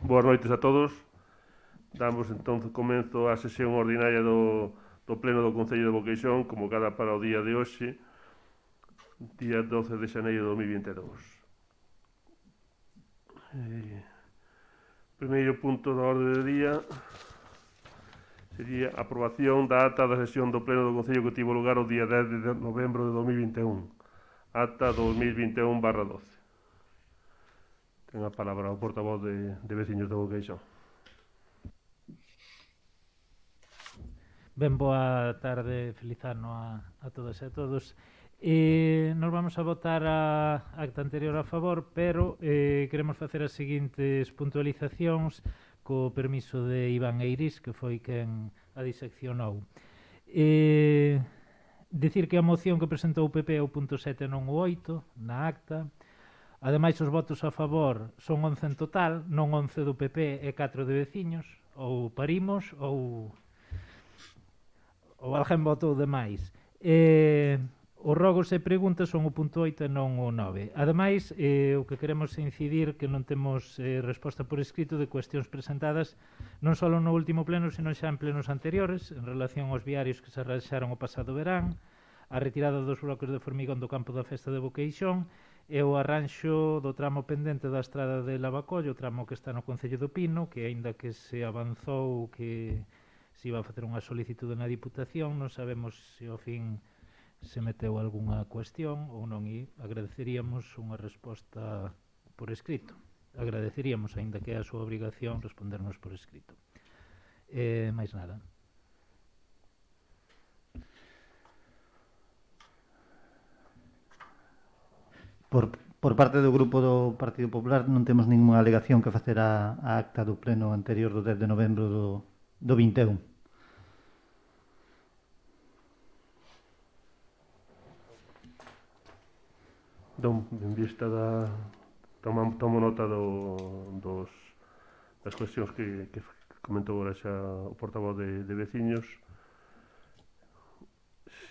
Boas noites a todos. Damos entón comenzo á sesión ordinaria do Pleno do Concello de Boqueixón, convocada para o día de hoxe, día 12 de xaneiro de 2022. Primeiro punto da orde do día sería a aprobación da ata da sesión do Pleno do Concello que tivo lugar o día 10 de novembro de 2021. Ata 2021/12. Ten a palabra o portavoz de veciños de Boqueixón. Ben, boa tarde, feliz ano a todas e a todos. Nos vamos a votar a acta anterior a favor, pero queremos facer as seguintes puntualizacións co permiso de Iván Eiris, que foi quen a diseccionou. Dicir que a moción que presentou o PP é o punto 7 non o 8 na acta. Ademais, os votos a favor son 11 en total, non 11 do PP e 4 de veciños. Ou parimos ou alguén votou demais. Os rogos e preguntas son o punto 8 e non o 9. Ademais, o que queremos incidir que non temos resposta por escrito de cuestións presentadas non só no último pleno, sino xa en plenos anteriores, en relación aos viarios que se arranxaron o pasado verán, a retirada dos blocos de formigón do campo da festa de Boqueixón e o arranxo do tramo pendente da estrada de Lavacollo, o tramo que está no Concello do Pino, que aínda que se avanzou que se iba a facer unha solicitude na Diputación, non sabemos se ao fin se meteu algunha cuestión ou non, e agradeceríamos unha resposta por escrito. Agradeceríamos, aínda que é a súa obrigación, respondernos por escrito. Máis nada. Por parte do Grupo do Partido Popular non temos ninguna alegación que facer a acta do pleno anterior do 10 de novembro do 21. En vista tomo nota das cuestións que comentou agora xa o portavoz de veciños.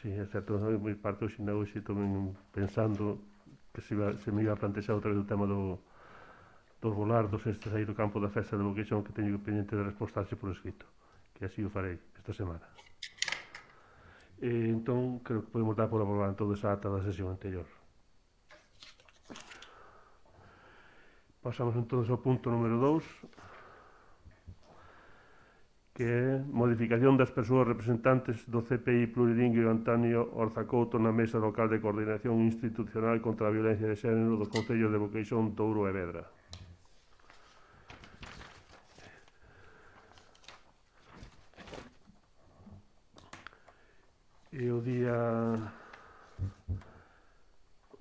Si, é certo, moi parte hoxe tamén pensando que se me iba a plantexar outra vez o tema dos volardos estes aí do campo da festa de Boqueixón, que teño pendiente de respostarse por escrito, que así o farei esta semana. Entón, creo que podemos dar por aprobada toda esa ata da sesión anterior. Pasamos entón ao punto número 2, que é modificación das persoas representantes do CPI plurilingüe Antonio Orzacouto na Mesa Local de Coordinación Institucional contra a Violencia de Xénero do Concello de Boqueixón, Touro e Vedra. E o día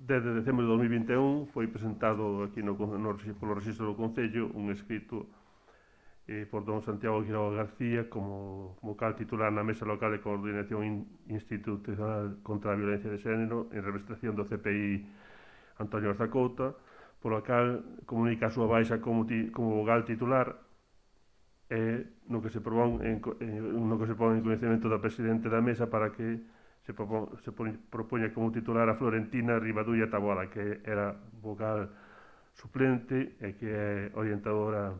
10 de decembro de 2021 foi presentado aquí polo Rexistro do Concello un escrito por don Santiago Quiroga García como vocal titular na Mesa Local de Coordinación Institucional contra a Violencia de Xénero en representación do CPI Antonio Orzacouto, polo cal comunica a súa baixa como vocal titular no que se pon en coñecemento da presidente da mesa para que se propoña como titular a Florentina Rivadulla Taboada, que era vocal suplente e que é orientadora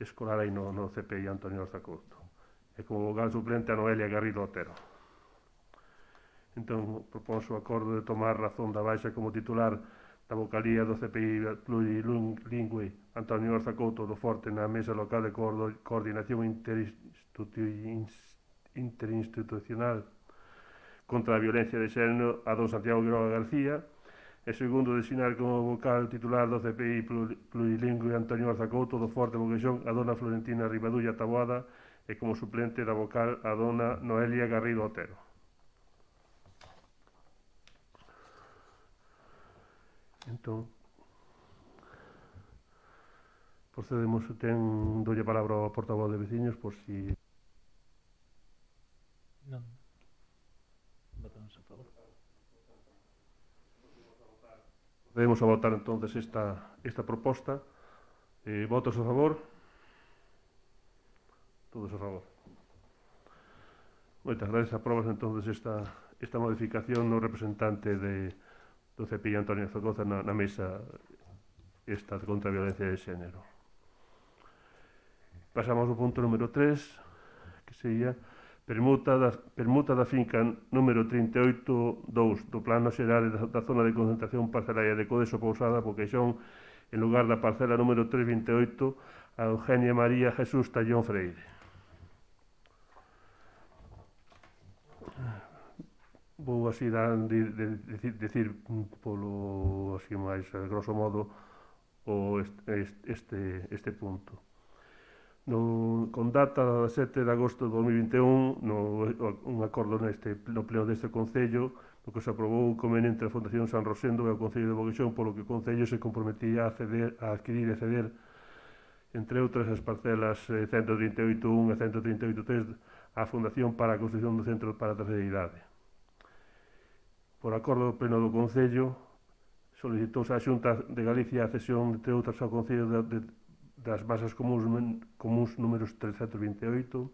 escolar aí no CPI Antonio Orzacouto, e como vocal suplente a Noelia Garrido Otero. Entón, proponso o acordo de tomar razón da baixa como titular da vocalía do CPI plurilingüe Antonio Orzacouto do Forte na Mesa Local de Coordinación Interinstitucional contra a Violencia de Xénero a don Santiago Quiroga García, e segundo, designar como vocal titular do CPI plurilingüe Antonio Orzacouto do Forte Boqueixón a dona Florentina Rivadulla Taboada e como suplente da vocal a dona Noelia Garrido Otero. Entón, procedemos, dolle a palabra ao portavoz de veciños por si... Non. Votamos a favor. Procedemos a votar entonces esta proposta. Votos a favor? Todos a favor. Moitas gracias. Aprobas entonces esta modificación no representante do CPI Antonio Orzacouto na mesa esta contra a violencia de xénero. Pasamos ao punto número 3, que sería permuta da finca número 38.2 do Plano Xeral da Zona de Concentración Parcelaria de Codeso Pousada Boqueixón, en lugar da parcela número 328 a Eugenia María Jesús Tallón Freire. Vou así decir polo así máis grosso modo este punto. Con data 7 de agosto de 2021, un acordo no pleno deste Concello, no que se aprobou un convenio entre a Fundación San Rosendo e o Concello de Boqueixón, polo que o Concello se comprometía a adquirir e ceder, entre outras, as parcelas 138.1 e 138.3 á Fundación para a construción do Centro para a Terceira Idade. Por acordo pleno do Concello, solicitouse á Xunta de Galicia a cesión, entre outras, ao Concello das masas comuns números 328,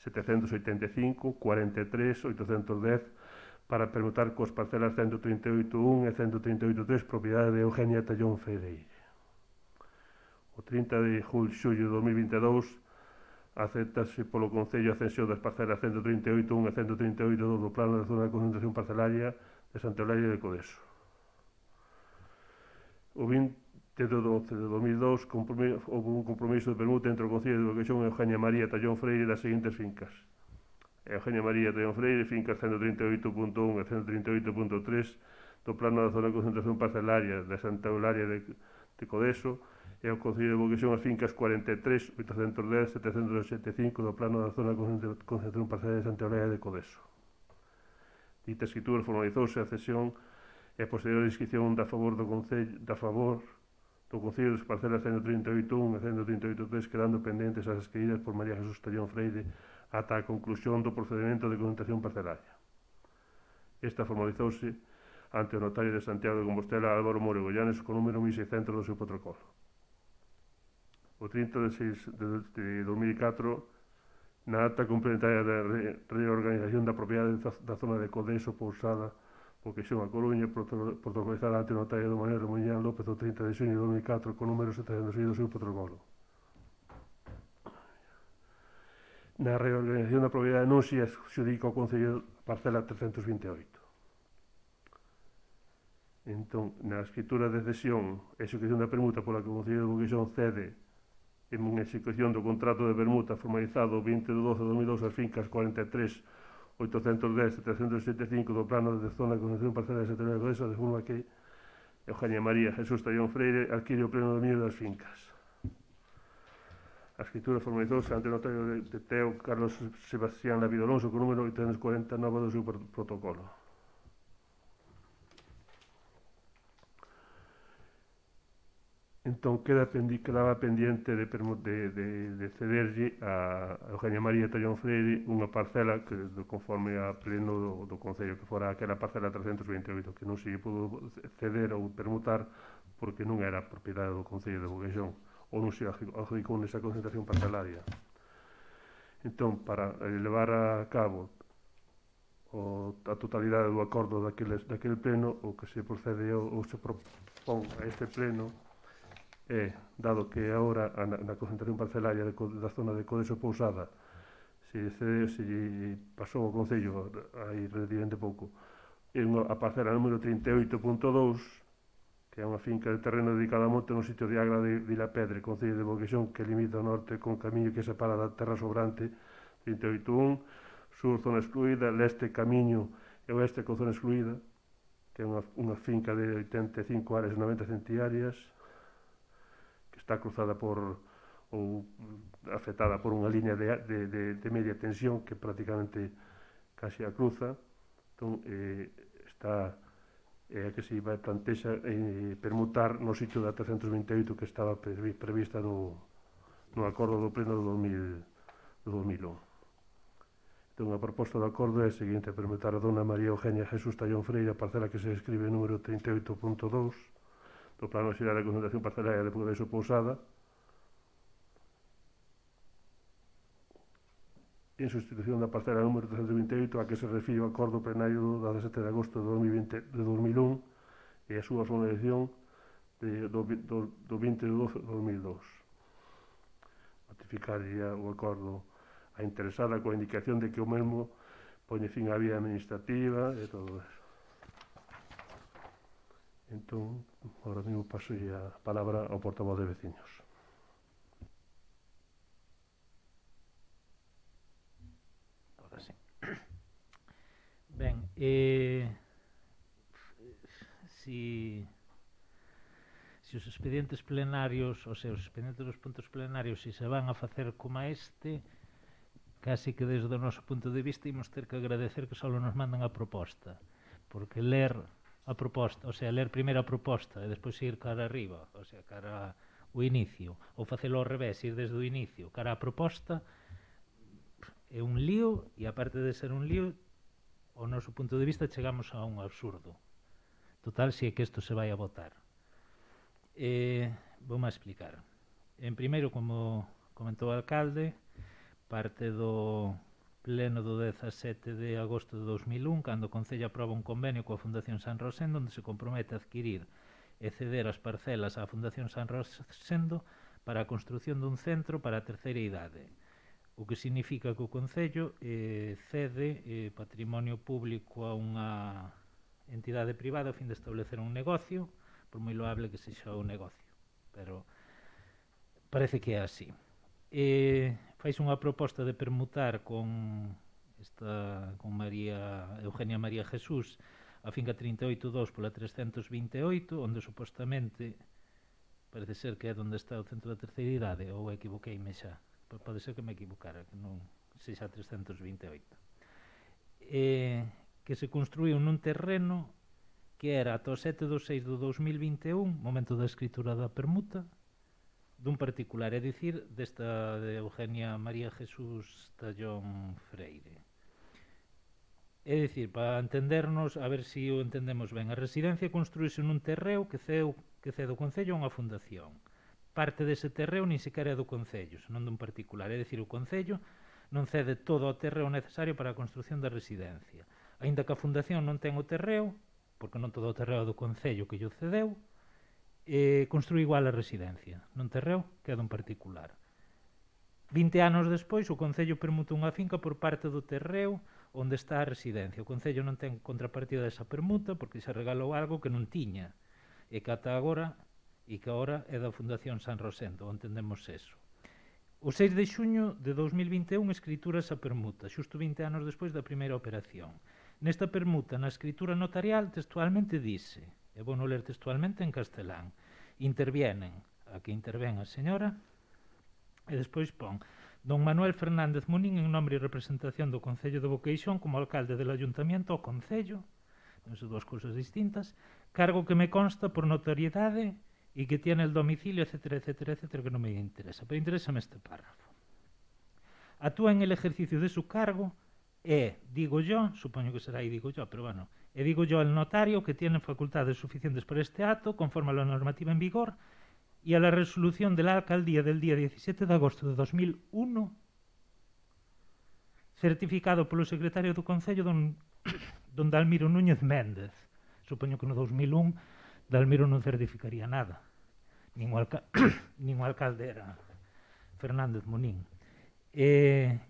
785, 43, 810, para permutar coas parcelas 138.1 e 138.3, propiedade de Eugenia Tallón Freire. O 30 de xullo de 2022, aceptase polo Concello a cesión das parcelas 138.1 e 138.2 do Plano de Zona de Concentración Parcelaria de Santa Eulalia de Codeso. O 20 de 12 de 2002 houve un compromiso de permuta entre o Concello de Boqueixón e Eugenia María Tallón Freire das seguintes fincas: Eugenia María Tallón Freire, fincas 138.1 e 138.3 do Plano da Zona de Concentración Parcelaria de Santa Eulalia de Codeso, e ao Concello de Boqueixón as fincas 43, 810, 785 do Plano da Zona de Concentración Parcelaria de Santa Eulalia de Codeso. Dita escritura formalizouse a cesión e a posterior inscripción da favor do Concello das parcelas 138.1 e 138.3, quedando pendentes as escritas por María Jesús Tallón Freire ata a conclusión do procedimento de concentración parcelaria. Esta formalizouse ante o notario de Santiago de Compostela, Álvaro Moro Goyanes, con número 1600 do seu protocolo. O 30 de 6 de 2004, na acta complementaria da reorganización da propiedade da zona de Codeso Pousada Boqueixón a Coruña, protocolizada ante o notario do Manuel Muñán López o 30 de xunio de 2004, con número 706 do seu protocolo. Na reorganización da propiedade non se adxudica ao Concello parcela 328. Entón, na escritura de cesión e execución da permuta pola que o Concello de Boqueixón cede en execución do contrato de permuta formalizado o 20 de 12 de 2002 as fincas 43, 810, 775 do Plano de Zona de Concentración Parcelaria de Santa Eulalia de Codeso, de forma que Eugenia María Jesús Tallón Freire adquire o pleno dominio das fincas. A escritura formalizouse ante o notario de Teo Carlos Sebastián Lavido Alonso con número 849 do seu protocolo. Entón quedaba pendiente de cederlle a Eugenia María Tallón Freire unha parcela que, conforme a pleno do Concello, que fora aquela parcela 328, que non se pudo ceder ou permutar porque non era propiedade do Concello de Boqueixón, ou non se adjudicou nesa concentración parcelaria. Entón, para levar a cabo a totalidade do acordo daquele pleno, o que se procede ou se propón a este pleno dado que agora na concentración parcelaria da zona de Codeso Pousada se pasou ao Concello hai relativamente pouco a parcela número 38.2, que é unha finca de terreno dedicada a monte no sitio de Agra de Vilapedre, Concello de Boqueixón, que limita ao norte con camiño que separa da terra sobrante 38.1, sur zona excluída, leste camiño e oeste con zona excluída, que é unha finca de 85 áreas e 90 centiáreas, está cruzada ou afectada por unha liña de media tensión que prácticamente casi a cruza. Entón, está que se plantexa permutar no sitio da 328 que estaba prevista no acordo do pleno do 2001. Entón, a proposta do acordo é a seguinte: permutar a dona María Eugenia Jesús Tallón Freire a parcela que se escribe número 38.2 do Plano Xeral de Concentración Parcelaria de Codeso Pousada, en sustitución da parcela número 328 a que se refire o acordo plenario do 17 de agosto de 2001 e a súa formalización do 20 de 12 de 2002. Notificaría o acordo a interesada coa indicación de que o mesmo poñe fin á vía administrativa e todo eso. Entón, agora mesmo paso a palabra ao portavoz de veciños. Ahora sí. Ben, si os expedientes plenarios, os expedientes dos puntos plenarios, se van a facer como este, casi que desde o noso punto de vista imos ter que agradecer que só nos mandan a proposta, porque ler a proposta, o sea, ler primeiro a proposta e despois ir cara arriba, o sea, cara o inicio, ou facelo ao revés, ir desde o inicio cara a proposta, é un lío, e aparte de ser un lío, ao noso punto de vista chegamos a un absurdo. Total, se é que isto se vai a votar. Voume a explicar. En primeiro, como comentou o alcalde, parte do pleno do 17 de agosto de 2001, cando o Concello aproba un convenio coa Fundación San Rosendo, onde se compromete a adquirir e ceder as parcelas á Fundación San Rosendo para a construción dun centro para a terceira idade, o que significa que o Concello cede patrimonio público a unha entidade privada a fin de establecer un negocio, por moi loable que sexa o negocio, pero parece que é así. Fais unha proposta de permutar con Eugenia María Jesús a finca 38.2 pola 328, onde supostamente parece ser que é onde está o centro da terceira idade, ou equivoqueime xa, pode ser que me equivocara, que non sexa 328, que se construíu nun terreno que era ata o 7 de 6 do 2021, momento da escritura da permuta, dun particular, é dicir, desta de Eugenia María Jesús Tallón Freire. É dicir, para entendernos, a ver se o entendemos ben, a residencia construíse nun terreo que cede o Concello a unha fundación. Parte dese terreo nin sequera é do Concello, senón dun particular, é dicir, o Concello non cede todo o terreo necesario para a construción da residencia. Aínda que a fundación non ten o terreo, porque non todo o terreo do Concello que lle cedeu, construí igual a residencia, non terreo que é dun particular. 20 anos despois, o Concello permuta unha finca por parte do terreo onde está a residencia. O Concello non ten contrapartida desa permuta porque se regalou algo que non tiña e que ata agora é da Fundación San Rosendo, entendemos eso. O 6 de xuño de 2021 escritura esa permuta, xusto 20 anos despois da primeira operación. Nesta permuta, na escritura notarial, textualmente dice, e vou non ler textualmente en castelán, intervienen, a que intervén a señora, e despois pon don Manuel Fernández Munín en nombre e representación do Concello de Boqueixón como alcalde del Ayuntamiento ao Concello, non son dúas cousas distintas, cargo que me consta por notoriedade e que tiene el domicilio, etcétera, etcétera, etcétera, que non me interesa, pero interésame este párrafo. Actúa en el ejercicio de su cargo digo yo, supoño que será digo yo, pero bueno, digo yo al notario que tiene facultades suficientes para este acto, conforme a la normativa en vigor, y a la resolución de la alcaldía del día 17 de agosto de 2001, certificado polo secretario do Concello don Dalmiro Núñez Méndez. Supoño que no 2001 Dalmiro non certificaría nada, nin o alcalde era Fernández Munín.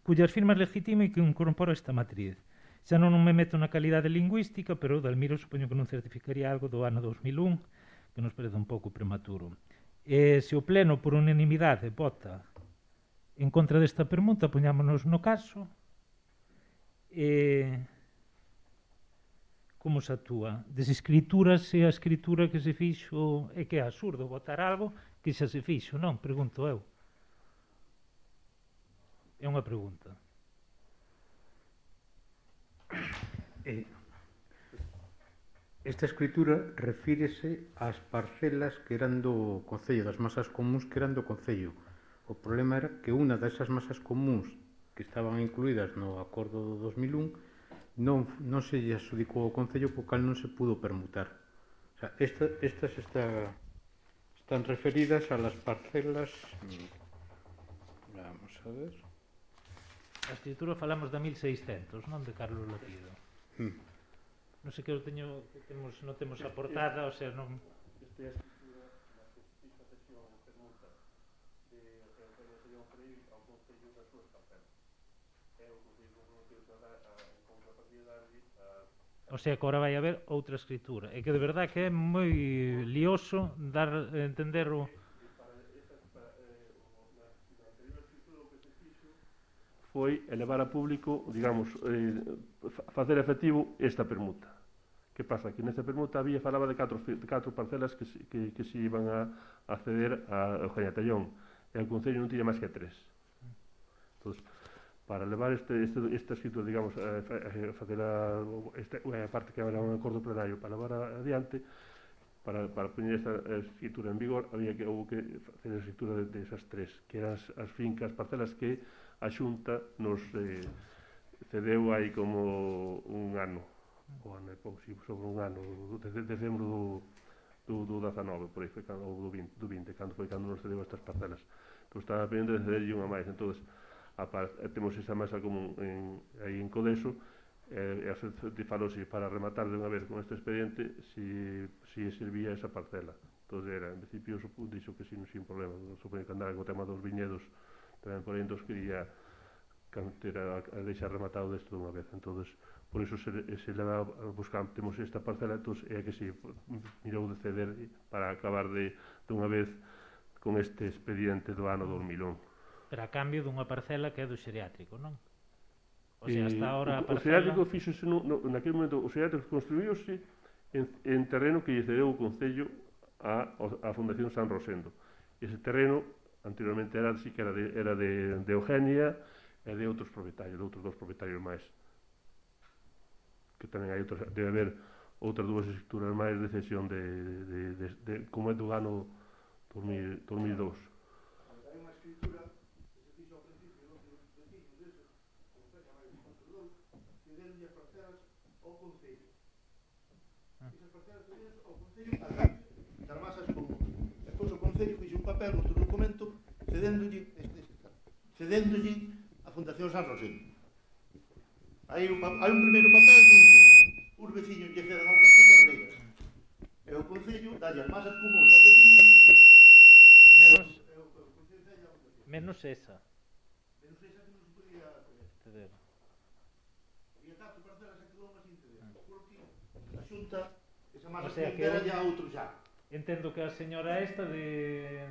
Cuyas firmas legitima e que incorpora esta matriz. Xa non me meto na calidade lingüística, pero Dalmiro supoño que non certificaría algo do ano 2001, que nos parece un pouco prematuro. Se o pleno por unanimidade vota en contra desta permuta, poñámonos no caso, como se actúa? Desescritúrase a escritura que se fixo, é que é absurdo votar algo que xa se fixo, non? Pregunto eu. É unha pregunta. Esta escritura refírese ás parcelas que eran do Concello, das masas comuns que eran do Concello. O problema era que unha desas masas comuns que estaban incluídas no acordo do 2001 non se lle adxudicou ao Concello, po cal non se pudo permutar. O sea, estas están referidas a las parcelas... Vamos a ver... A escritura falamos de 1600, non de Carlos Latido. Non sei que non temos a portada, o sea, non... O sea, que agora vai haber outra escritura. É que de verdade que é moi lioso dar a entender o... foi elevar a público, digamos, facer efectivo esta permuta. Que pasa? Que nesta permuta falaba de catro parcelas que se iban a acceder ao Eugenia Tallón, e o Concello non tiña máis que 3. Entón, para levar esta escritura, digamos, facer a parte que era un acordo plenario para levar adiante, para poñer esta escritura en vigor, houve que facer a escritura de esas 3, que eran as fincas, parcelas que a Xunta nos cedeu aí como un ano, sobre un ano, desde decembro do 19, por aí foi, ou do 20, cando nos cedeu estas parcelas. Entón estaba pendente de cederlle unha máis. Entón, temos esa masa común aí en Codeso, e falose para rematar de unha vez con este expediente si servía esa parcela. Entón, en principio, dixo que sin problema. Supoño que andaba co tema dos viñedos tamén por aí, entón quería a deixar rematado desto dunha vez. Entón, por iso se leva a buscar, temos esta parcela, entón é que se mirou de ceder para acabar dunha vez con este expediente do ano 2001. Pero a cambio dunha parcela que é do xeriátrico, non? O sea, hasta ahora a O parcela... xeriátrico fíxose naquele momento, o xeriátrico construíuse en terreno que lle cedeu o Concello á Fundación San Rosendo. Ese terreno anteriormente era de Eugenia e de outros propietarios, de outros 2 propietarios máis. Que tamén hai debe haber outras 2 escrituras máis de cesión como é do ano 2002. Hai unha escritura que se fixo ao principio dos vecinos deses, como se chama o construdor, que denlle as parcelas ao Concello. Esas parcelas que denlle ao Concello a cambio das masas comuns. Despois o Concello fixo un papel, outro documento, cedéndolle a Fundación San Rosendo. Hai un primeiro papel onde os veciños lle ceden ao Concello as regras. E o Concello dalle as masas comuns aos veciños menos esa. Menos esa que non se podía Ceder. Había 4 parcelas que quedou máis interés, porque a Xunta esa masa O sea, era ya outro xa. Entendo que a señora esta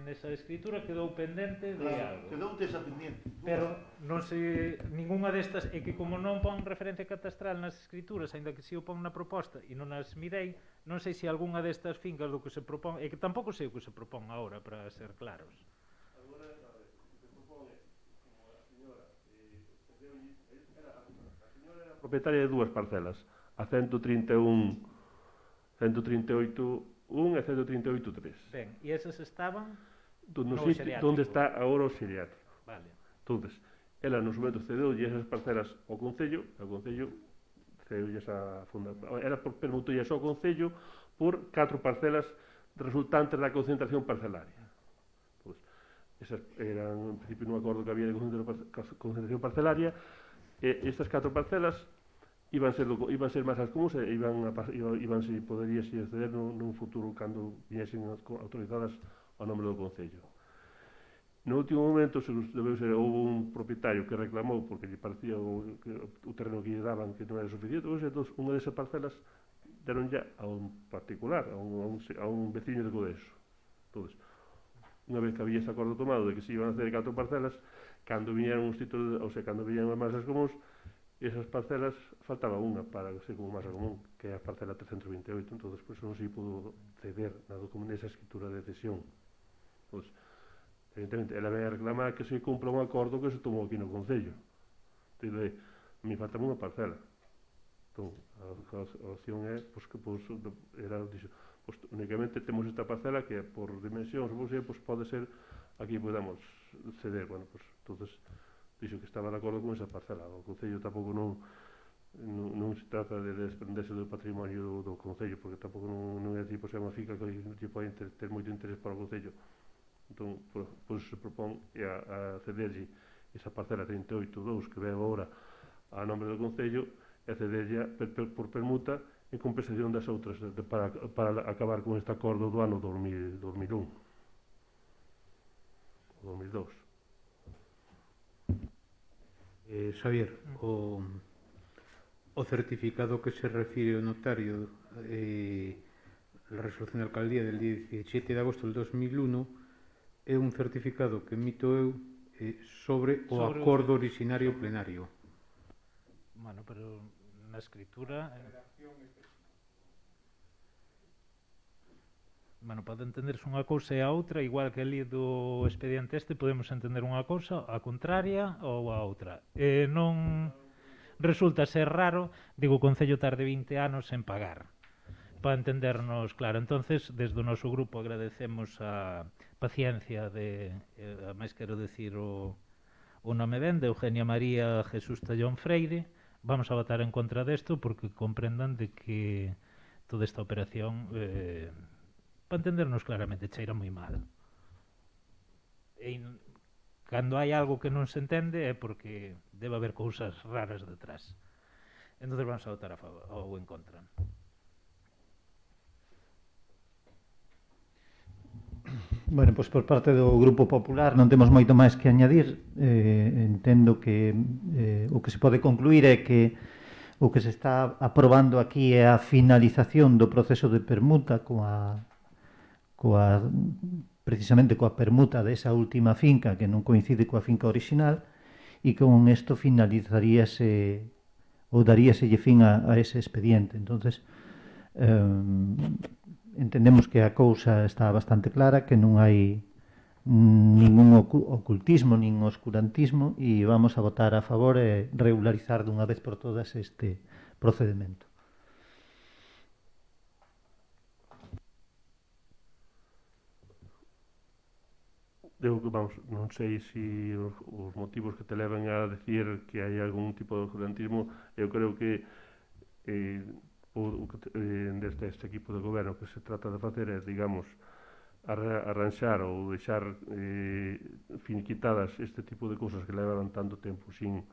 nesa escritura quedou pendente de algo. Quedou esa pendiente. Pero non sei, ningunha destas, é que como non pon referencia catastral nas escrituras, aínda que si o pon na proposta e non as mirei, non sei se algunha destas fincas do que se propón, é que tampouco sei o que se propón agora, para ser claros. Agora, a ver, o que se propón é, como a señora era propietaria de 2 parcelas, a 138.1 e 138.3. Ben, e esas estaban No no sitio xeriátrico. onde está agora o xeriátrico. Vale. Entonces, ela nos momentos cedeulle esas parcelas ao Concello, e o Concello cedeulle esa fundación. Era por permutoulle ao Concello por 4 parcelas resultantes da concentración parcelaria. Pues, esas eran, en principio, un acordo que había de concentración parcelaria, e estas 4 parcelas iban ser masas comuns e poderíase acceder nun futuro cando viñesen autorizadas ao nome do Concello. No último momento, houve un propietario que reclamou porque lle parecía o terreno que lle daban que non era suficiente, entón, unha desas parcelas deron ya a un particular, a un veciño de Codeso. Entón, unha vez que había ese acordo tomado de que se iban a hacer 4 parcelas, cando viñeron os títulos, ou sea, cando viñeron as masas comuns, esas parcelas faltaba unha para ser como masa común, que é a parcela 328, entón despois non se pudo ceder nesa escritura de cesión. Pois, evidentemente, ela vai a reclamar que se cumpla un acordo que se tomou aquí no Concello. Entón, a mí falta unha parcela. Entón, a opción é, únicamente temos esta parcela que por dimensión, pode ser, aquí podemos ceder, bueno, entonces, dixo que estaba de acordo con esa parcela. O Concello tampouco non se trata de desprenderse do patrimonio do Concello, porque tampouco non é tipo se é unha finca que lle pode ter moito interés para o Concello. Entón, por se propón a cederlle esa parcela 38.2 que ven agora a nome do Concello e cederlle por permuta en compensación das outras para acabar con este acordo do ano 2001. O 2002. 2. Xavier, o certificado que se refire o notario la resolución de alcaldía del día 17 de agosto del 2001 é un certificado que emito eu sobre o Sobre acordo originario plenario. Bueno, pero na escritura... Bueno, pode entenderse unha cousa e a outra, igual que ali do expediente este, podemos entender unha cousa, a contraria ou a outra. Non resulta ser raro, digo, o Concello tarde 20 anos en pagar, para entendernos claro. Entonces, desde o noso grupo agradecemos a paciencia de, máis quero decir o nome ben, de Eugenia María Jesús Tallón Freire. Vamos a votar en contra desto porque comprendan de que toda esta operación, para entendernos claramente, cheira moi mal. E cando hai algo que non se entende é porque debe haber cousas raras detrás. Entonces vamos a votar a favor ou en contra. Bueno, pois por parte do Grupo Popular non temos moito máis que añadir. Entendo que o que se pode concluir é que o que se está aprobando aquí é a finalización do proceso de permuta precisamente coa permuta desa última finca que non coincide coa finca orixinal, e con isto finalizaríase ou daríaselle fin a ese expediente. Entonces, entendemos que a cousa está bastante clara, que non hai ningún ocultismo nin oscurantismo, e vamos a votar a favor e regularizar dunha vez por todas este procedimento. Vamos, non sei se os motivos que te levan a decir que hai algún tipo de oscurantismo, eu creo que desde este equipo de goberno que se trata de facer é, digamos, arranxar ou deixar finiquitadas este tipo de cousas que levan tanto tempo sin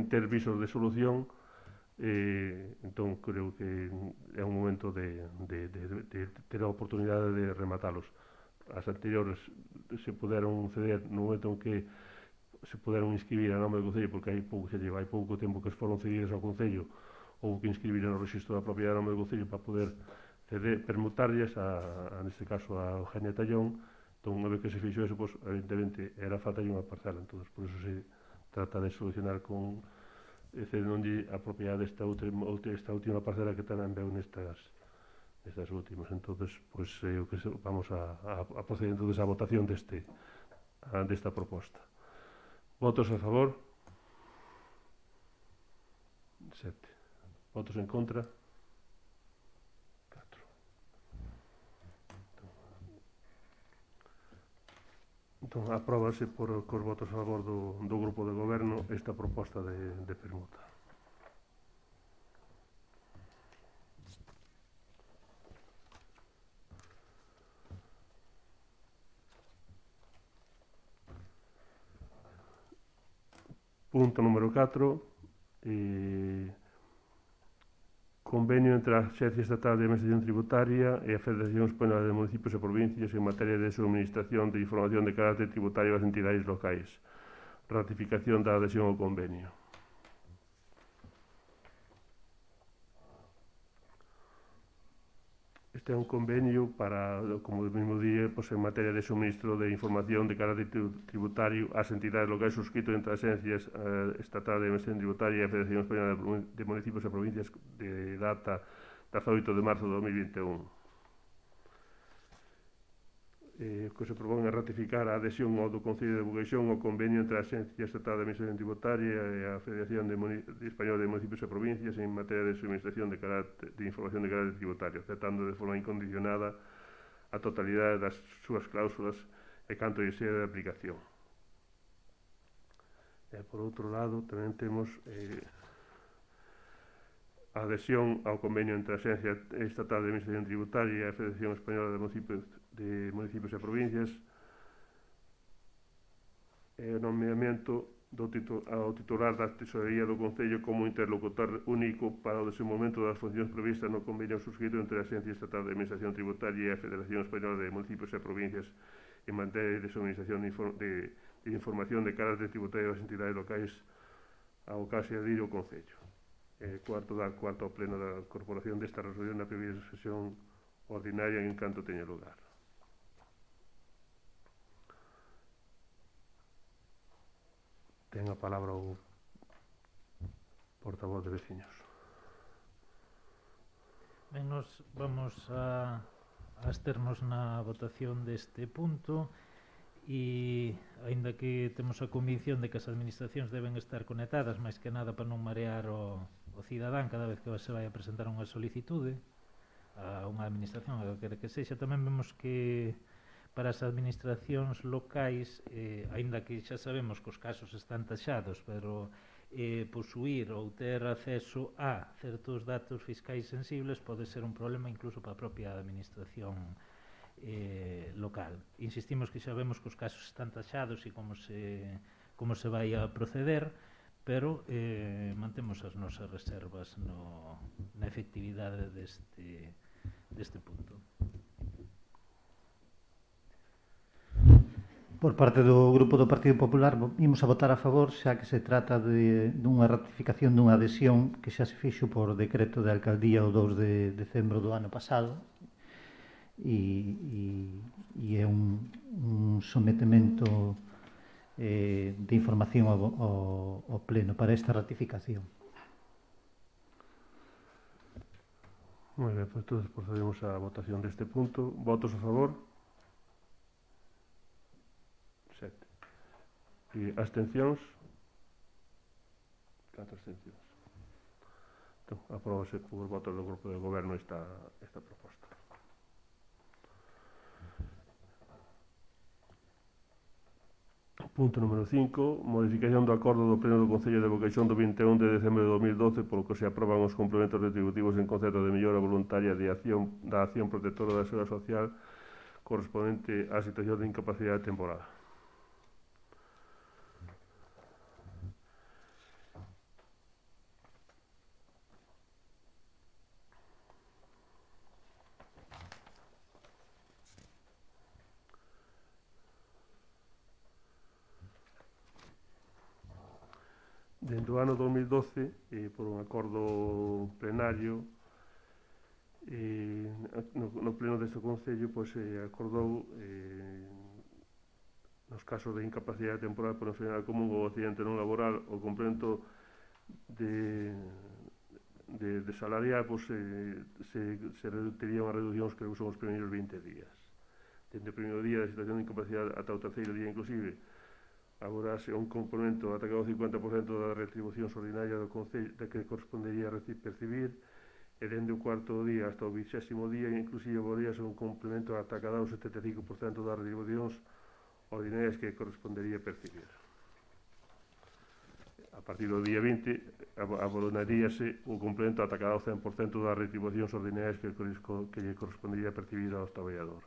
ter visos de solución. Entón creo que é un momento de ter a oportunidade de rematalos. As anteriores se puderon ceder no momento en que se puderon inscribir a nome do Concello, porque hai pouco tempo que foron cedidas ao Concello, houve que inscribir no registro da propiedade a nome do Concello para poder permutarlles neste caso a Eugenia Tallón. Entón, unha vez que se fixo eso, pues, evidentemente era falta unha parcela, entón, por eso se trata de solucionar con cedéndonlle a propiedade desta última parcela que tamén veu nestas últimas. Entonces, pues, vamos a proceder entonces a votación desta proposta. Votos a favor? 7. Votos en contra? 4. Entón, apróbase cos votos a favor do grupo de goberno esta proposta de permuta. Punto número 4, convenio entre a Axencia Estatal de Administración Tributaria e a Federación Española de Municipios e Provincias en materia de subministración de información de carácter tributario ás entidades locais. Ratificación da adhesión ao convenio. Este é un convenio para, como mesmo día, pues, en materia de suministro de información de carácter tributario ás entidades locais suscrito entre as Axencias Estatal de Administración Tributaria e a Federación Española de Municipios e Provincias de data 18 de marzo de 2021. Que se propón a ratificar a adhesión ao do Concello de Bugueixón ao convenio entre a Axencia Estatal de Administración Tributaria e a Federación Española de Municipios e Provincias en materia de suministración de información de carácter tributario, aceptando de forma incondicionada a totalidade das súas cláusulas e canto lle sea de aplicación. Por outro lado, tamén temos a adhesión ao convenio entre a Axencia Estatal de Administración Tributaria e a Federación Española de Municipios e Provincias e o nomeamento ao titular da Tesorería do Concello como interlocutor único para o desenvolvemento das funcións previstas no convenio suscrito entre a Axencia Estatal de Administración Tributaria e a Federación Española de Municipios e Provincias en materia de suministración de información de carácter tributario das entidades locais ao caso de adir o Concello. Cuarto ao pleno da corporación desta resolución na previa sesión ordinaria en canto teña lugar. Ten a palabra o portavoz de veciños. Ben, nos vamos a absternos na votación deste punto e, aínda que temos a convicción de que as administracións deben estar conectadas, máis que nada para non marear o cidadán cada vez que se vai a presentar unha solicitude a unha administración, a que que sexa, tamén vemos que para as administracións locais, aínda que xa sabemos que os casos están taxados, pero posuir ou ter acceso a certos datos fiscais sensibles pode ser un problema incluso para a propia administración local. Insistimos que xa vemos que os casos están taxados e como se vai a proceder, pero mantemos as nosas reservas na efectividade deste punto. Por parte do Grupo do Partido Popular imos a votar a favor, xa que se trata dunha ratificación dunha adhesión que xa se fixo por decreto de alcaldía o 2 de decembro do ano pasado e é un sometemento de información ao Pleno para esta ratificación. Moi ben, pois todos procedemos á votación deste punto. Votos a favor? 7. E abstencións? 4 abstencións. Entón, aprobase por votos do Grupo de Goberno esta proposta. Punto número 5. Modificación do acordo do Pleno do Concello de Boqueixón do 21 de decembro de 2012 polo que se aproban os complementos retributivos en concepto de mellora voluntaria da acción protectora da seguridade social correspondente á situación de incapacidade temporal. Dentro do ano 2012, por un acordo plenario, no pleno deste Concello, acordou nos casos de incapacidade temporal por enfermedade común ou accidente non laboral o complemento de salarial se tería unhas reduccións que son os primeiros 20 días. Dende o primeiro día da situación de incapacidade ata o terceiro día inclusive, agorase un complemento ata que o 50% das retribucións ordinarias do Concello que correspondería a percibir e dende o cuarto día hasta o 20º día inclusive haberíase un complemento ata cada o 75% das retribucións ordinarias que correspondería percibir. A partir do día 20 abonaríase o complemento ata cada o 100% das retribucións ordinarias que lle correspondería percibir ao traballador.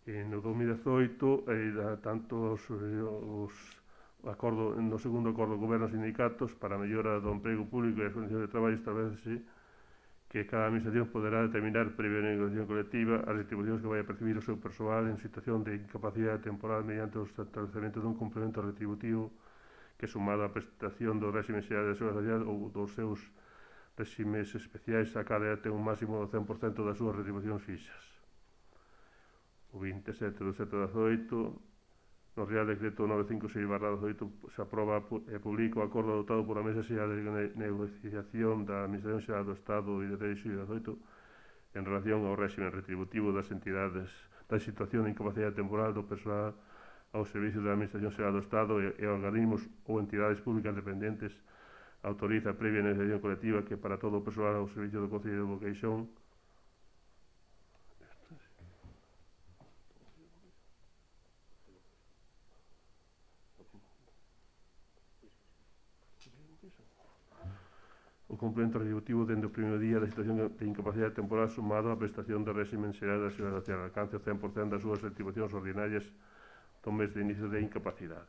No 2018, tanto no segundo acordo do Goberno e sindicatos para a mellora do emprego público e as condicións de traballo establecese que cada administración poderá determinar previa negociación colectiva as retribucións que vai a percibir o seu persoal en situación de incapacidade temporal mediante o establecemento dun complemento retributivo que sumado á prestación do réxime xeral de seguridade social ou dos seus réximes especiais acade até un máximo do 100% das súas retribucións fixas. O 27 do 7/18, no Real Decreto 956/18 se aproba e publica o acordo adoptado pola Mesa Xeral de Negociación da Administración Xeral do Estado e de 18 en relación ao réxime retributivo das entidades da situación de incapacidade temporal do persoal ao servicio da Administración Xeral do Estado e organismos ou entidades públicas dependentes autoriza previa negociación colectiva que para todo o persoal ao servicio do Concello de Boqueixón o complemento retributivo dende o primeiro día da situación de incapacidade temporal sumado á prestación de réximen xeral da seguridade social alcance o 100% das súas retribucións ordinarias do mes de inicio de incapacidade.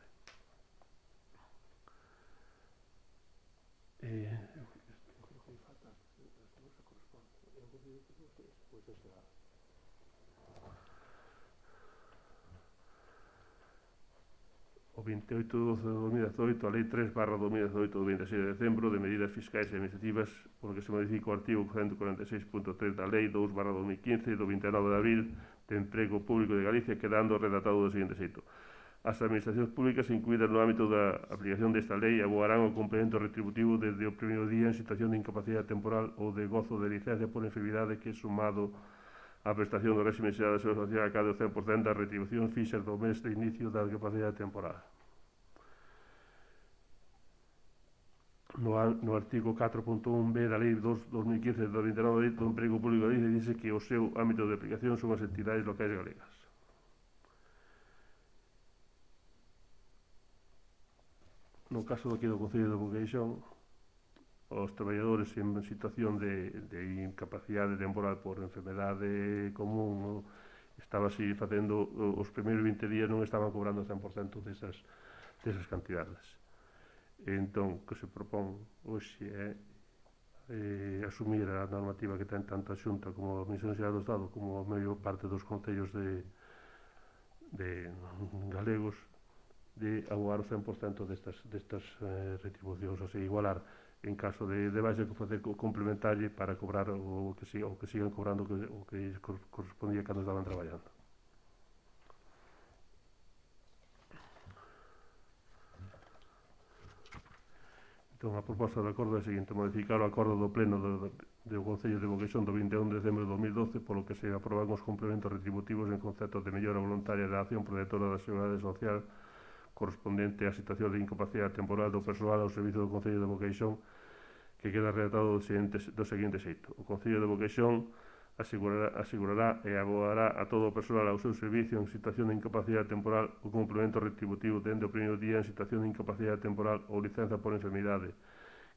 o 28/12/2018 a Lei 3/2018 do 26 de decembro de medidas fiscais e administrativas por que se modifica o artigo 146.3 da Lei 2/2015 do 29 de abril de Emprego Público de Galicia, quedando redactado do seguinte xeito: as administracións públicas incluídas no ámbito da aplicación desta lei aboarán o complemento retributivo desde o primeiro día en situación de incapacidade temporal ou de gozo de licencia por enfermidade que, sumado á prestación do réxime xeral da Seguridade Social, acade o 100% das retribucións fixas do mes de inicio da incapacidade temporal. No artigo 4.1b da Lei 2/2015 do 29 do Emprego Público de Galicia dice que o seu ámbito de aplicación son as entidades locais galegas. No caso aquí do Concello de Boqueixón, os traballadores en situación de incapacidade temporal por enfermedade común estaba así facendo os primeiros 20 días non estaban cobrando o 100% desas cantidades. Entón, que se propón hoxe é asumir a normativa que ten tanto a Xunta como a Administración Xeral do Estado como a maior parte dos concellos de galegos, de abogar o 100% destas retribucións, ou sea, igualar en caso de baixa que facer complementalle para cobrar o que sigan cobrando o que correspondía cando estaban traballando. Entón, a proposta de acordo é a seguinte: modificar o acordo do Pleno do Concello de Boqueixón do 21 de decembro de 2012, polo que se aproban os complementos retributivos en conceptos de mellora voluntaria da acción protectora da Seguridade Social correspondente á situación de incapacidade temporal do persoal ao servizo do Concello de Boqueixón, que queda redactado do seguinte xeito: o Concello de Boqueixón asegurará e abogará a todo o persoal ao seu servicio en situación de incapacidade temporal o complemento retributivo dende o primeiro día en situación de incapacidade temporal ou licenza por enfermidade,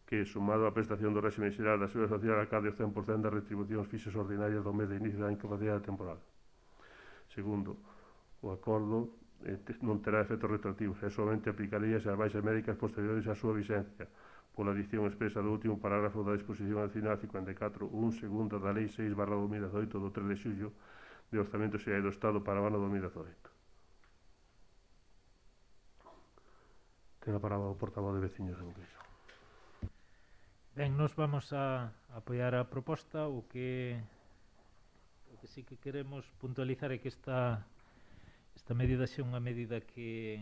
que, sumado á prestación do réxime xeral da Seguridade Social, acade o 100% das retribucións fixas ordinarias do mes de inicio da incapacidade temporal. Segundo, o acordo non terá efectos retroactivos e somente aplicaríase as baixas médicas posteriores á súa vixencia pola dicción expresa do último parágrafo da disposición adicional 54.1 segunda da Lei 6/2018 do 3 de xullo de Orzamento Xeral do Estado para o ano 2018. Ten a palabra o portavoz de Veciños de Boqueixón. Ben, nos vamos a apoiar a proposta. O que sí que queremos puntualizar é que esta medida é unha medida que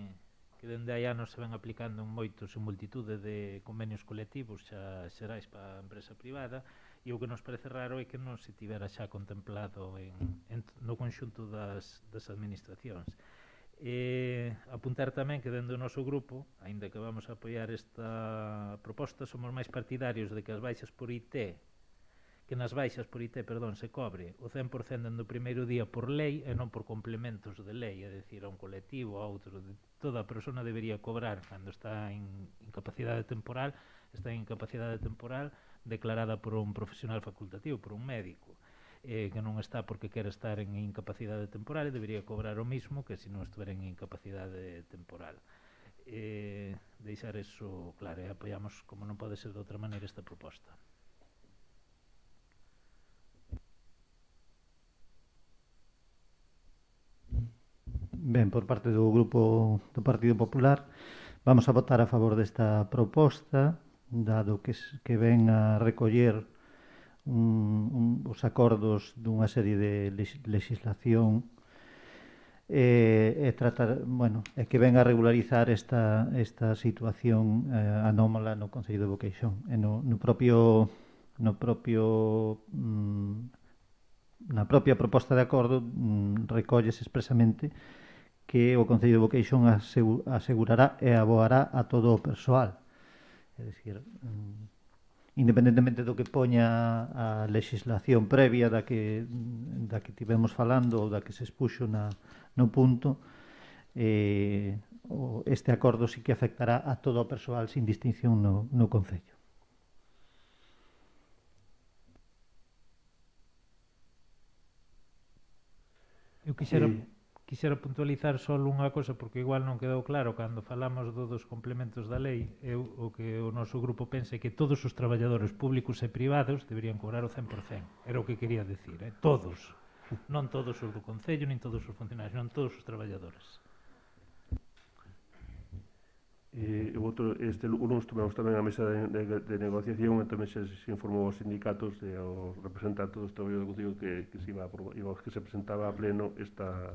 dende hai anos se ven aplicando en multitude de convenios colectivos xa xerais para a empresa privada, e o que nos parece raro é que non se tivera xa contemplado no conxunto das administracións. Apuntar tamén que dentro do noso grupo, aínda que vamos a apoiar esta proposta, somos máis partidarios de que nas baixas por IT, se cobre o 100% no primeiro día por lei e non por complementos de lei, é dicir, a un colectivo, a outro. Toda a persona debería cobrar cando está en incapacidade temporal, declarada por un profesional facultativo, por un médico, que non está porque quere estar en incapacidade temporal e debería cobrar o mismo que se non estuviera en incapacidade temporal. Deixar eso claro, e apoiamos, como non pode ser de outra maneira, esta proposta. Ben, por parte do Grupo do Partido Popular vamos a votar a favor desta proposta, dado que ven a recoller os acordos dunha serie de legislación e tratar, e que ven a regularizar esta situación anómala no Concello de Boqueixón. E na propia proposta de acordo recollese expresamente que o Concello de Boqueixón asegurará e aboará a todo o persoal. É dicir, independentemente do que poña a legislación previa da que tivemos falando ou da que se expuxo no punto, este acordo sí que afectará a todo o persoal sin distinción no Concello. Eu quixera puntualizar só unha cosa, porque igual non quedou claro cando falamos dos complementos da lei. O que o noso grupo pensa é que todos os traballadores públicos e privados deberían cobrar o 100%. Era o que quería decir, todos. Non todos os do Concello, nin todos os funcionarios, non todos os traballadores. O lunes tumemos tamén a mesa de negociación e tamén se informou aos sindicatos e aos representantes dos traballadores do Concello que se presentaba a pleno esta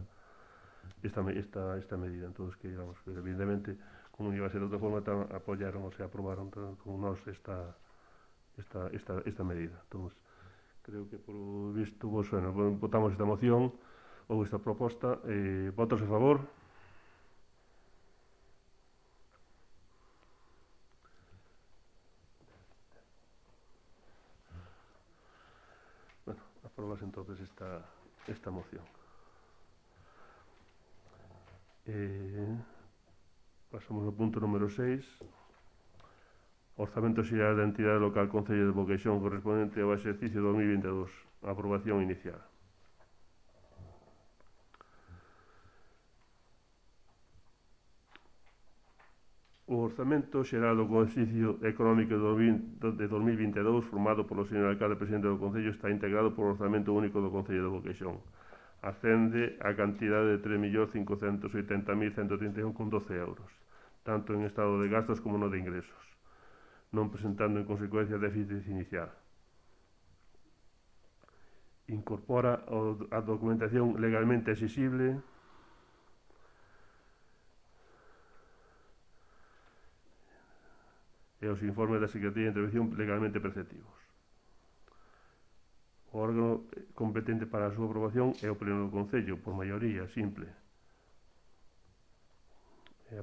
medida. Entón, que, digamos, que evidentemente, como non iba a ser de outra forma, apoyaron ou se aprobaron con nós esta medida. Entón, creo que por visto, bueno, votamos esta moción ou esta proposta. Votos a favor? Bueno, aprobas entonces esta moción. Pasamos ao punto número 6. Orzamento xeral da entidade local Concello de Boqueixón correspondente ao exercicio 2022. Aprobación inicial. O orzamento xeral do exercicio económico de 2022 formado polo señor alcalde presidente do Concello está integrado polo orzamento único do Concello de Boqueixón. Ascende a cantidade de 3.580.131,12 euros, tanto en estado de gastos como no de ingresos, non presentando en consecuencia déficit inicial. Incorpora a documentación legalmente exixible e os informes da Secretaría de Intervención legalmente preceptivos. O órgano competente para a súa aprobación é o Pleno do Concello, por maioría simple. A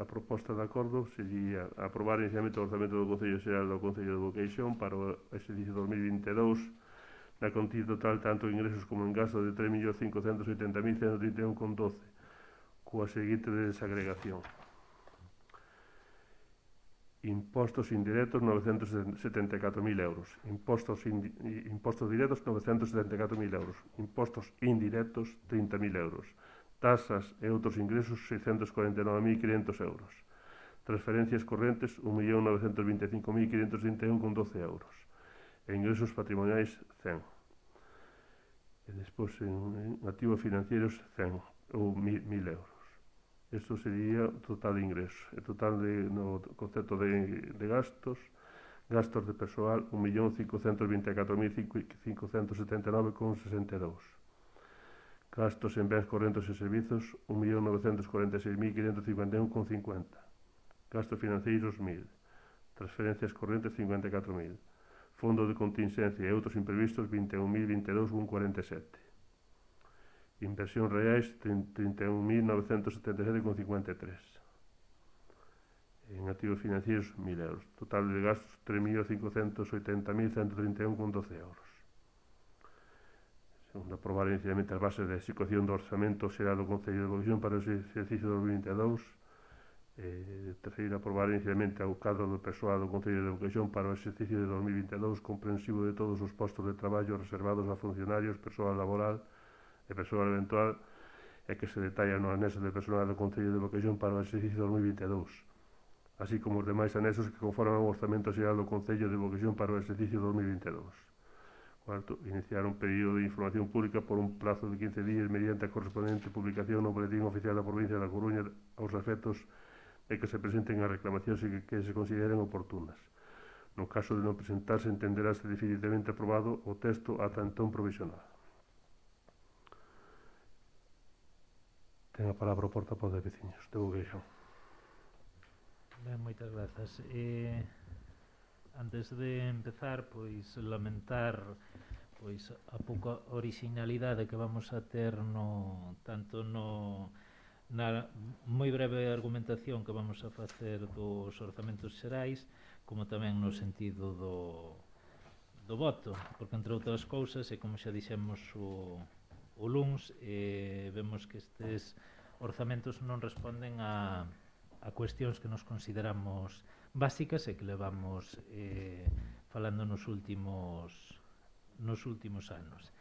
proposta de acordo sería aprobar inicialmente o orzamento do Concello Xeral do Concello de Boqueixón para o exercicio 2022 na contida total tanto en ingresos como en gastos de 3.580.131,12 coa seguinte desagregación. Impostos indirectos 974.000 euros, impostos directos 974.000 euros, impostos indirectos 30.000 euros, tasas e outros ingresos 649.500 euros, transferencias correntes 1.925.531,12 euros e ingresos patrimoniais 100. E despois en activos financieros 100 ou 1.000 euros. Isto sería o total de ingresos. O total no concepto de gastos de persoal 1.524.579,62. Gastos en bens correntes e servizos 1.946.551,50. Gastos financeiros 1.000. Transferencias correntes 54.000. Fondo de contingencia e outros imprevistos 21.022,47. Inversión reais 31.977,53. En activos financieros 1.000 euros. Total de gastos 3.580.131,12 euros. Segundo, aprobar inicialmente as bases de execución do orzamento xeral do Concello de Boqueixón para o exercicio 2022. Terceiro, aprobar inicialmente o cadro do persoal do Concello de Boqueixón para o exercicio de 2022 comprensivo de todos os postos de traballo reservados a funcionarios, persoal laboral e persoal eventual e que se detalla no anexo de personal do Concello de Boqueixón para o exercicio 2022, así como os demais anexos que conforman o orzamento xeral do Concello de Boqueixón para o exercicio 2022. Cuarto, iniciar un período de información pública por un plazo de 15 días mediante a correspondente publicación no Boletín Oficial da Provincia da Coruña aos efectos de que se presenten as reclamacións que se consideren oportunas. No caso de non presentarse, entenderáse definitivamente aprobado o texto ata entón provisional. Ten a palabra o portavoz de veciños de Boqueixón. Ben, moitas grazas. Antes de empezar, pois lamentar pois a pouca originalidade que vamos a ter tanto na moi breve argumentación que vamos a facer dos orzamentos xerais, como tamén no sentido do voto, porque entre outras cousas, e como xa dixemos o luns, vemos que estes orzamentos non responden a cuestións que nos consideramos básicas e que levamos falando nos últimos anos.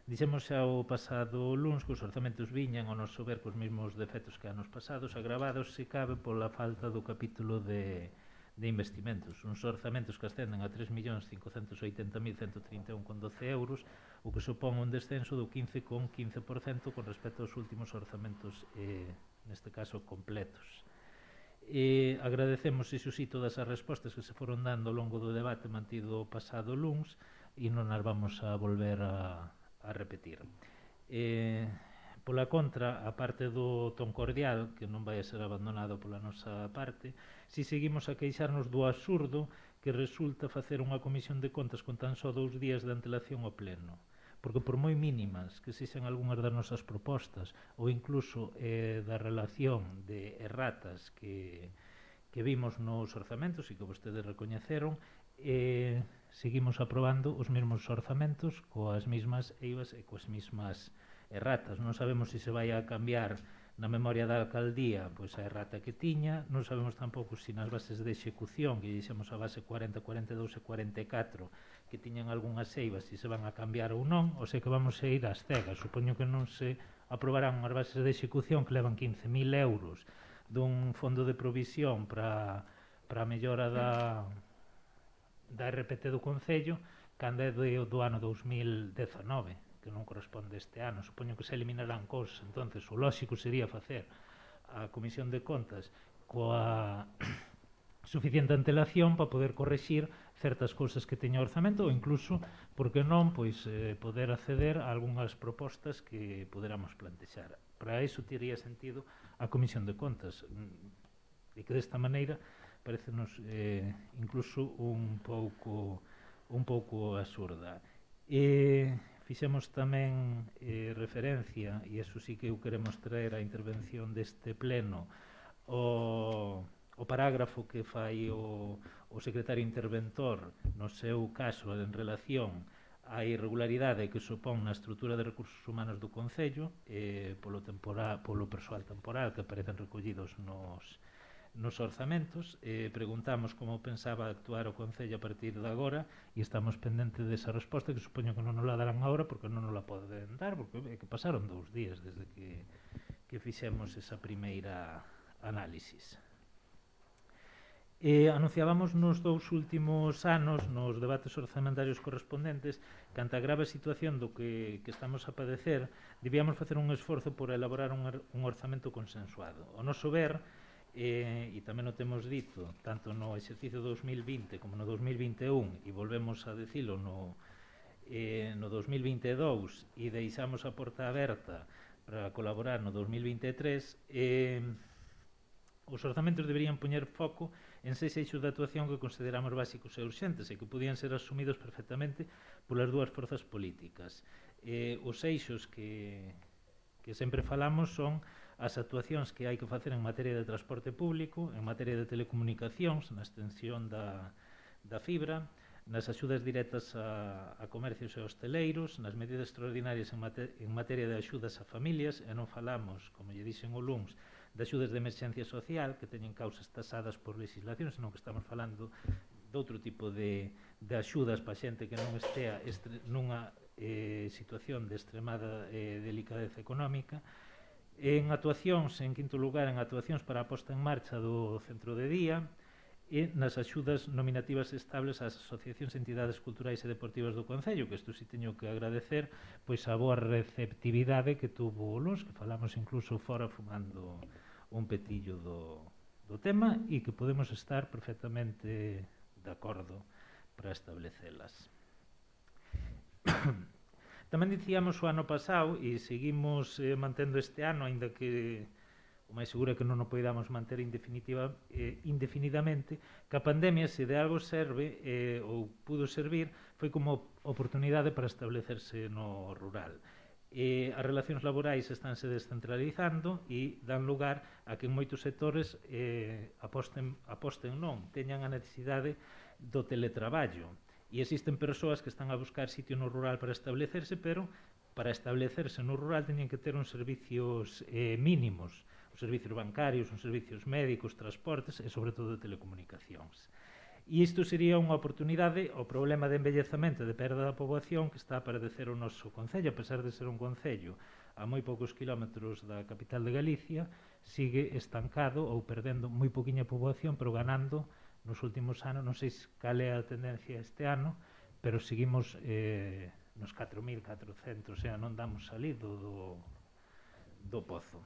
Dixemos xa o pasado luns que os orzamentos viñan ao noso ver cos mesmos defectos que anos pasados, agravados se cabe pola falta do capítulo de investimentos. Uns orzamentos que ascenden a 3.580.131,12 euros, o que supón un descenso do 15,15% con respecto aos últimos orzamentos, neste caso completos. Agradecemos, iso sí, todas as respostas que se foron dando ao longo do debate mantido o pasado luns e non as vamos a volver a repetir. Pola contra, a parte do ton cordial, que non vai a ser abandonado pola nosa parte, si seguimos a queixarnos do absurdo que resulta facer unha comisión de contas con tan só 2 días de antelación ao pleno, porque por moi mínimas que sexan algunhas das nosas propostas ou incluso da relación de erratas que vimos nos orzamentos e que vostedes recoñeceron, seguimos aprobando os mesmos orzamentos coas mesmas eivas e coas mesmas erratas. Non sabemos se vai a cambiar na memoria da alcaldía pois a errata que tiña, non sabemos tampouco se nas bases de execución, que dixemos a base 40, 42 e 44 que tiñan algunhas eivas, se van a cambiar ou non, ou se que vamos a ir ás cegas. Supoño que non se aprobarán as bases de execución que levan 15.000 euros dun fondo de provisión para a mellora da RPT do Concello, cando é do ano 2019, que non corresponde este ano. Supoño que se eliminarán cousas. Entonces, o lóxico sería facer a Comisión de Contas coa suficiente antelación para poder correxir certas cousas que teña o orzamento ou incluso, por que non, pois poder acceder a algunhas propostas que poderamos plantexar. Para iso teria sentido a Comisión de Contas e que desta maneira parecenos incluso un pouco absurda. Fixemos tamén referencia, e iso sí que eu queremos traer a intervención deste pleno, o parágrafo que fai o secretario interventor no seu caso en relación á irregularidade que supón na estrutura de recursos humanos do Concello polo persoal temporal que aparecen recollidos nos orzamentos. Preguntamos como pensaba actuar o Concello a partir de agora e estamos pendentes desa resposta, que supoño que non nos la darán agora porque non nos la poden dar, porque que pasaron 2 días desde que fixemos esa primeira análisis. Anunciábamos nos 2 últimos anos nos debates orzamentarios correspondentes que ante a grave situación do que estamos a padecer debíamos facer un esforzo por elaborar un orzamento consensuado. O noso ver, e tamén o temos dito tanto no exercicio 2020 como no 2021 e volvemos a decilo no 2022 e deixamos a porta aberta para colaborar no 2023, os orzamentos deberían poñer foco en 6 eixos de actuación que consideramos básicos e urxentes e que podían ser asumidos perfectamente polas 2 forzas políticas. Os eixos que sempre falamos son as actuacións que hai que facer en materia de transporte público, en materia de telecomunicacións, na extensión da fibra, nas axudas directas a comercios e hosteleiros, nas medidas extraordinarias en materia de axudas a familias, e non falamos, como lle dixen o luns, de axudas de emerxencia social que teñen causas tasadas por legislación, senón que estamos falando de outro tipo de axudas para xente que non estea nunha situación de extremada delicadeza económica. En actuacións, en quinto lugar, en actuacións para a posta en marcha do centro de día e nas axudas nominativas estables ás asociacións e entidades culturais e deportivas do Concello, que isto si teño que agradecer pois a boa receptividade que tuvo o luns, que falamos incluso fora fumando un petillo do tema e que podemos estar perfectamente de acordo para establecelas. Tamén dicíamos o ano pasado e seguimos mantendo este ano, aínda que o máis seguro é que non o poidamos manter indefinidamente, que a pandemia, se de algo serve ou pudo servir, foi como oportunidade para establecerse no rural. As relacións laborais estánse descentralizando e dan lugar a que en moitos sectores aposten non, teñan a necesidade do teletraballo. E existen persoas que están a buscar sitio no rural para establecerse, pero para establecerse no rural teñen que ter uns servicios mínimos, os servicios bancarios, os servicios médicos, transportes e, sobre todo, de telecomunicacións. E isto sería unha oportunidade. O problema de envellecemento e de perda da poboación que está a padecer o noso Concello, a pesar de ser un Concello a moi poucos kilómetros da capital de Galicia, sigue estancado ou perdendo moi poquinha poboación, pero ganando nos últimos anos. Non sei cal é a tendencia este ano, pero seguimos nos 4.400, o sea, non damos salido do pozo.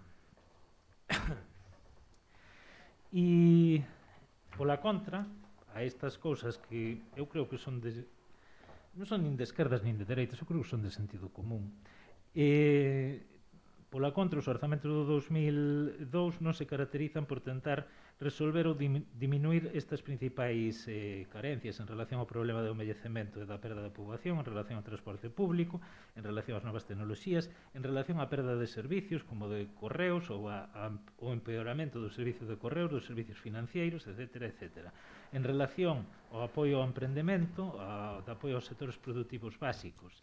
E, pola contra, a estas cousas que eu creo que son non son nin de esquerdas nin de dereitas, eu creo que son de sentido común. Pola contra, os orzamentos do 2002 non se caracterizan por tentar resolver ou diminuir estas principais carencias en relación ao problema do envellecemento e da perda da poboación, en relación ao transporte público, en relación ás novas tecnoloxías, en relación á perda de servicios como de correos ou o empeoramento do servicio de correos, dos servicios financeiros, etc. etc. En relación ao apoio ao emprendemento, ao apoio aos sectores productivos básicos,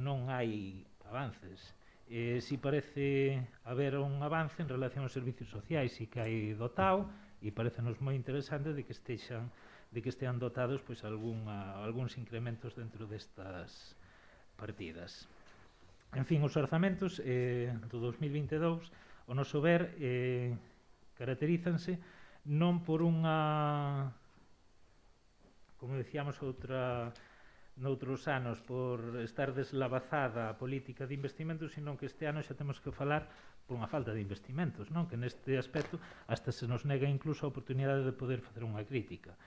non hai avances. Si parece haber un avance en relación aos servicios sociais, si que hai dotado, e parecenos moi interesante de que estean dotados pois algúns incrementos dentro destas partidas. En fin, os orzamentos do 2022, o noso ver, caracterízanse non por unha, como decíamos noutros anos, por estar deslavazada a política de investimentos, sino que este ano xa temos que falar por unha falta de investimentos, non? Que neste aspecto hasta se nos nega incluso a oportunidade de poder facer unha crítica.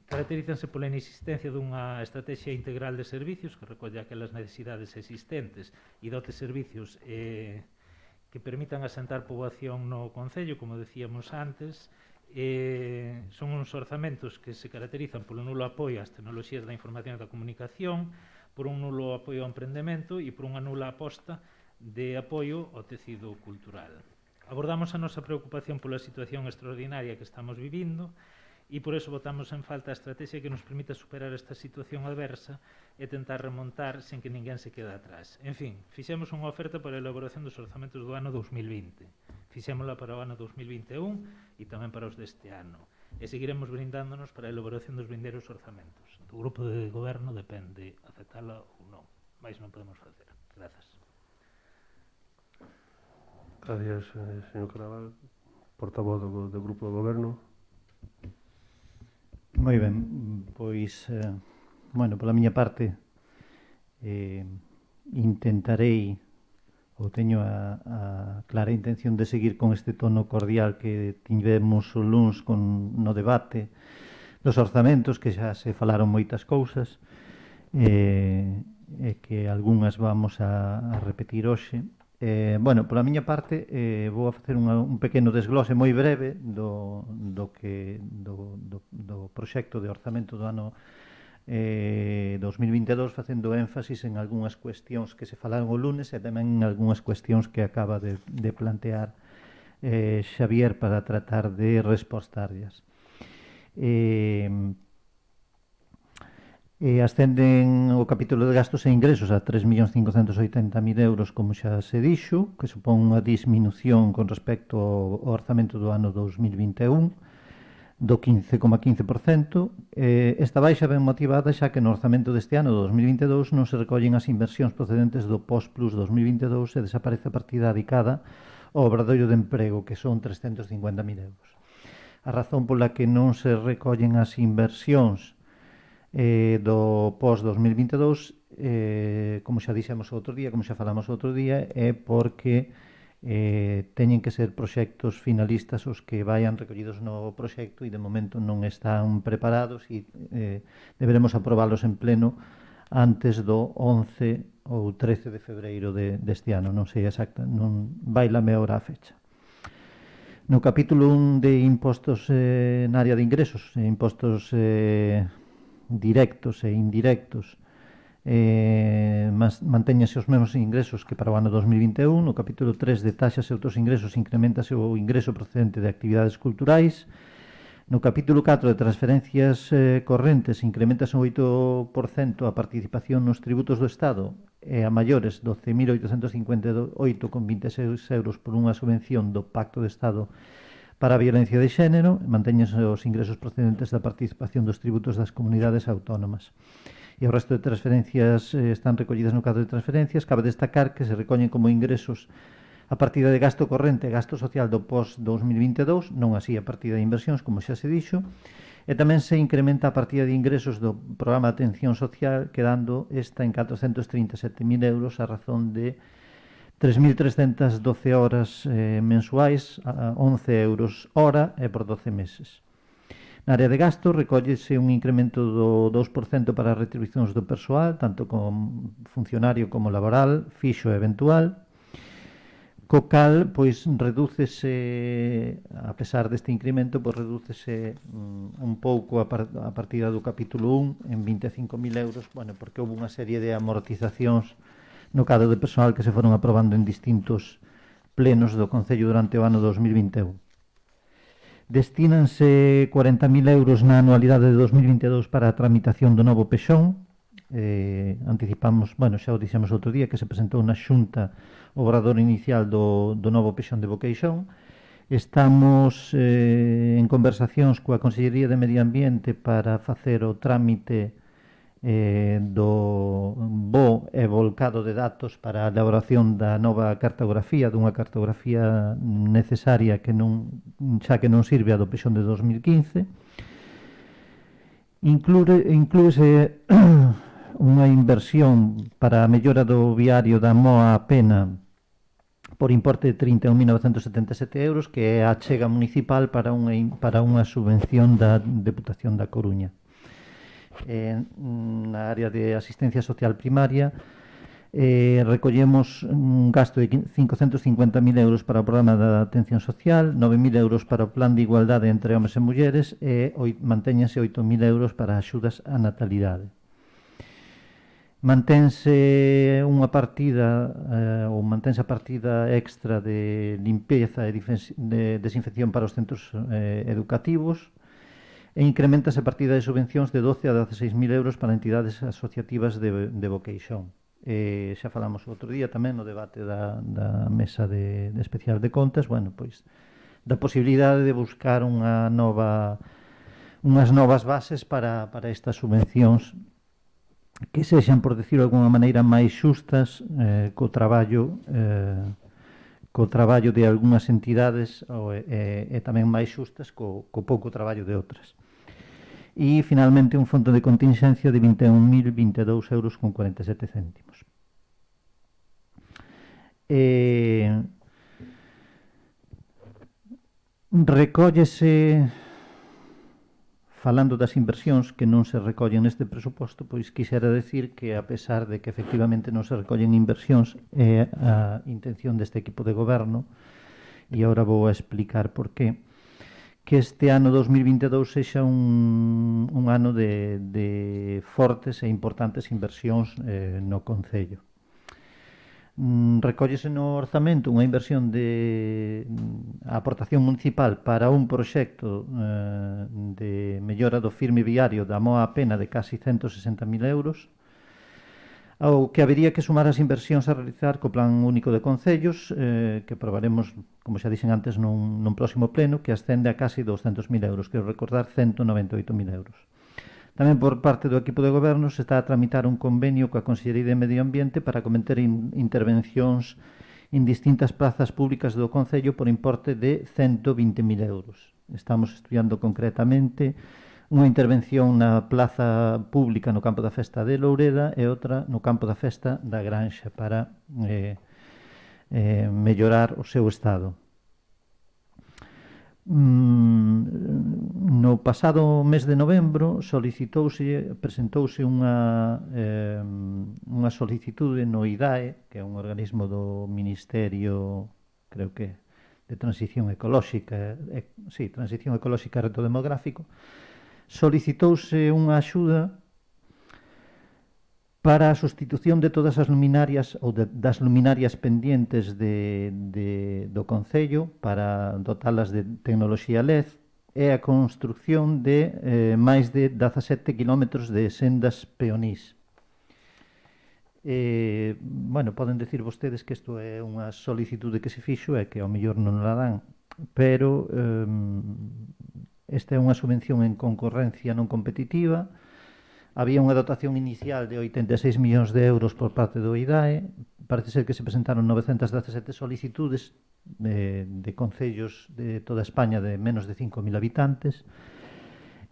Caracterízanse pola inexistencia dunha estrategia integral de servicios que recolle aquelas necesidades existentes e dote servicios que permitan asentar poboación no Concello, como decíamos antes. Son uns orzamentos que se caracterizan polo nulo apoio ás tecnoloxías da información e da comunicación, por un nulo apoio ao emprendemento e por unha nula aposta de apoio ao tecido cultural. Abordamos a nosa preocupación pola situación extraordinaria que estamos vivindo e por eso botamos en falta a estrategia que nos permita superar esta situación adversa e tentar remontar sen que ninguén se quede atrás. En fin, fixemos unha oferta para a elaboración dos orzamentos do ano 2020. Fixémola para o ano 2021 e tamén para os deste ano. E seguiremos brindándonos para a elaboración dos vindeiros orzamentos. Do grupo de goberno depende aceptala ou non. Mais non podemos facer. Grazas. Gracias, señor Caraval, portavoz do grupo de goberno. Moi ben, pois, pola miña parte, intentarei, ou teño a clara intención de seguir con este tono cordial que tivemos o luns no debate dos orzamentos, que xa se falaron moitas cousas, e que algunhas vamos a repetir hoxe. Pola miña parte, vou a facer un pequeno desglose moi breve do proxecto de orzamento do ano 2022, facendo énfasis en algunhas cuestións que se falaron o lunes e tamén en algunhas cuestións que acaba de plantear Xavier para tratar de respostarllas. Ascenden o capítulo de gastos e ingresos a 3.580.000 euros, como xa se dixo, que supón unha disminución con respecto ao orzamento do ano 2021 do 15,15%. Esta baixa ben motivada xa que no orzamento deste ano, 2022, non se recollen as inversións procedentes do POS-Plus 2022 e desaparece a partida dedicada ao obradoiro de emprego, que son 350.000 euros. A razón pola que non se recollen as inversións do POS 2022, como xa dixemos outro día, como xa falamos outro día, é porque teñen que ser proxectos finalistas os que vayan recollidos no proxecto e de momento non están preparados e deberemos aprobalos en pleno antes do 11 ou 13 de febreiro deste ano, non sei exacta, non bailame ahora a fecha. No capítulo 1 de impostos na área de ingresos, impostos directos e indirectos, mantéñase os mesmos ingresos que para o ano 2021. No capítulo 3 de taxas e outros ingresos incrementase o ingreso procedente de actividades culturais. No capítulo 4 de transferencias correntes incrementase un 8% a participación nos tributos do Estado e a maiores 12.858,26 euros por unha subvención do Pacto de Estado para a violencia de xénero. Mantéñense os ingresos procedentes da participación dos tributos das comunidades autónomas. E o resto de transferencias están recollidas no cadro de transferencias. Cabe destacar que se recollen como ingresos a partida de gasto corrente e gasto social do POS 2022, non así a partida de inversións, como xa se dixo, e tamén se incrementa a partida de ingresos do programa de atención social, quedando esta en 437.000 euros a razón de 3.312 horas mensuais, a 11 euros hora e por 12 meses. Na área de gasto recóllese un incremento do 2% para as retribucións do persoal, tanto como funcionario como laboral, fixo e eventual. Co cal, pois, redúcese, a pesar deste incremento, pois redúcese un pouco a partida do capítulo 1 en 25.000 euros, bueno, porque houve unha serie de amortizacións no cadro de persoal que se foron aprobando en distintos plenos do Concello durante o ano 2021. Destínanse 40.000 euros na anualidade de 2022 para a tramitación do novo pexón. Anticipamos, bueno, xa o dixemos outro día, que se presentou na Xunta o orador inicial do novo pexón de Boqueixón. Estamos en conversacións coa Consellería de Medio Ambiente para facer o trámite do bo e volcado de datos para a elaboración da nova cartografía, dunha cartografía necesaria que non, xa que non sirve a do pexón de 2015. Inclúese unha inversión para a mellora do viario da Moa a Pena por importe de 31.977 euros, que é a achega municipal para unha subvención da Deputación da Coruña. Na área de asistencia social primaria recollemos un gasto de 550.000 euros para o programa de atención social, 9.000 euros para o plan de igualdade entre homes e mulleres e mantéñanse 8.000 euros para axudas á natalidade. Mantense unha partida mantense a partida extra de limpeza e de desinfección para os centros educativos, e incrementase a partida de subvencións de 12 a 16.000 euros para entidades asociativas de Boqueixón. Xa falamos outro día tamén no debate da mesa de especial de contas, bueno, pois da posibilidade de buscar unhas novas bases para estas subvencións que sexan, por decirlo de alguna maneira, máis xustas co traballo de algunhas entidades e tamén máis xustas co pouco traballo de outras. E, finalmente, un fondo de contingencia de 21.022 euros con 47 céntimos. Recóllese, falando das inversións que non se recollen neste presuposto, pois quixera decir que, a pesar de que efectivamente non se recollen inversións, é a intención deste equipo de goberno, e agora vou a explicar por qué, que este ano 2022 sexa un ano de fortes e importantes inversións no Concello. Recóllese no orzamento unha inversión de aportación municipal para un proxecto de mellora do firme viario da Moa a Pena de casi 160.000 euros, ao que habería que sumar as inversións a realizar co Plan Único de Concellos, que aprobaremos, como xa dixen antes, nun próximo pleno, que ascende a casi 200.000 euros, quero recordar 198.000 euros. Tamén por parte do equipo de goberno se está a tramitar un convenio coa Consellería de Medio Ambiente para cometer intervencións en distintas plazas públicas do Concello por importe de 120.000 euros. Estamos estudiando concretamente unha intervención na plaza pública no campo da festa de Loureda e outra no campo da festa da Granxa para mellorar o seu estado. No pasado mes de novembro presentouse unha solicitude no IDAE, que é un organismo do Ministerio, creo que, de Transición Ecolóxica, Transición Ecolóxica e Reto Demográfico. Solicitouse unha axuda para a sustitución de todas as luminarias ou das luminarias pendientes do Concello para dotalas de tecnoloxía LED e a construcción de máis de 17 km de sendas peonís. Bueno, poden decir vostedes que isto é unha solicitude que se fixo e que ao mellor non la dan, pero esta é unha subvención en concorrencia non competitiva. Había unha dotación inicial de 86 millóns de euros por parte do IDAE. Parece ser que se presentaron 917 solicitudes de concellos de toda España de menos de 5.000 habitantes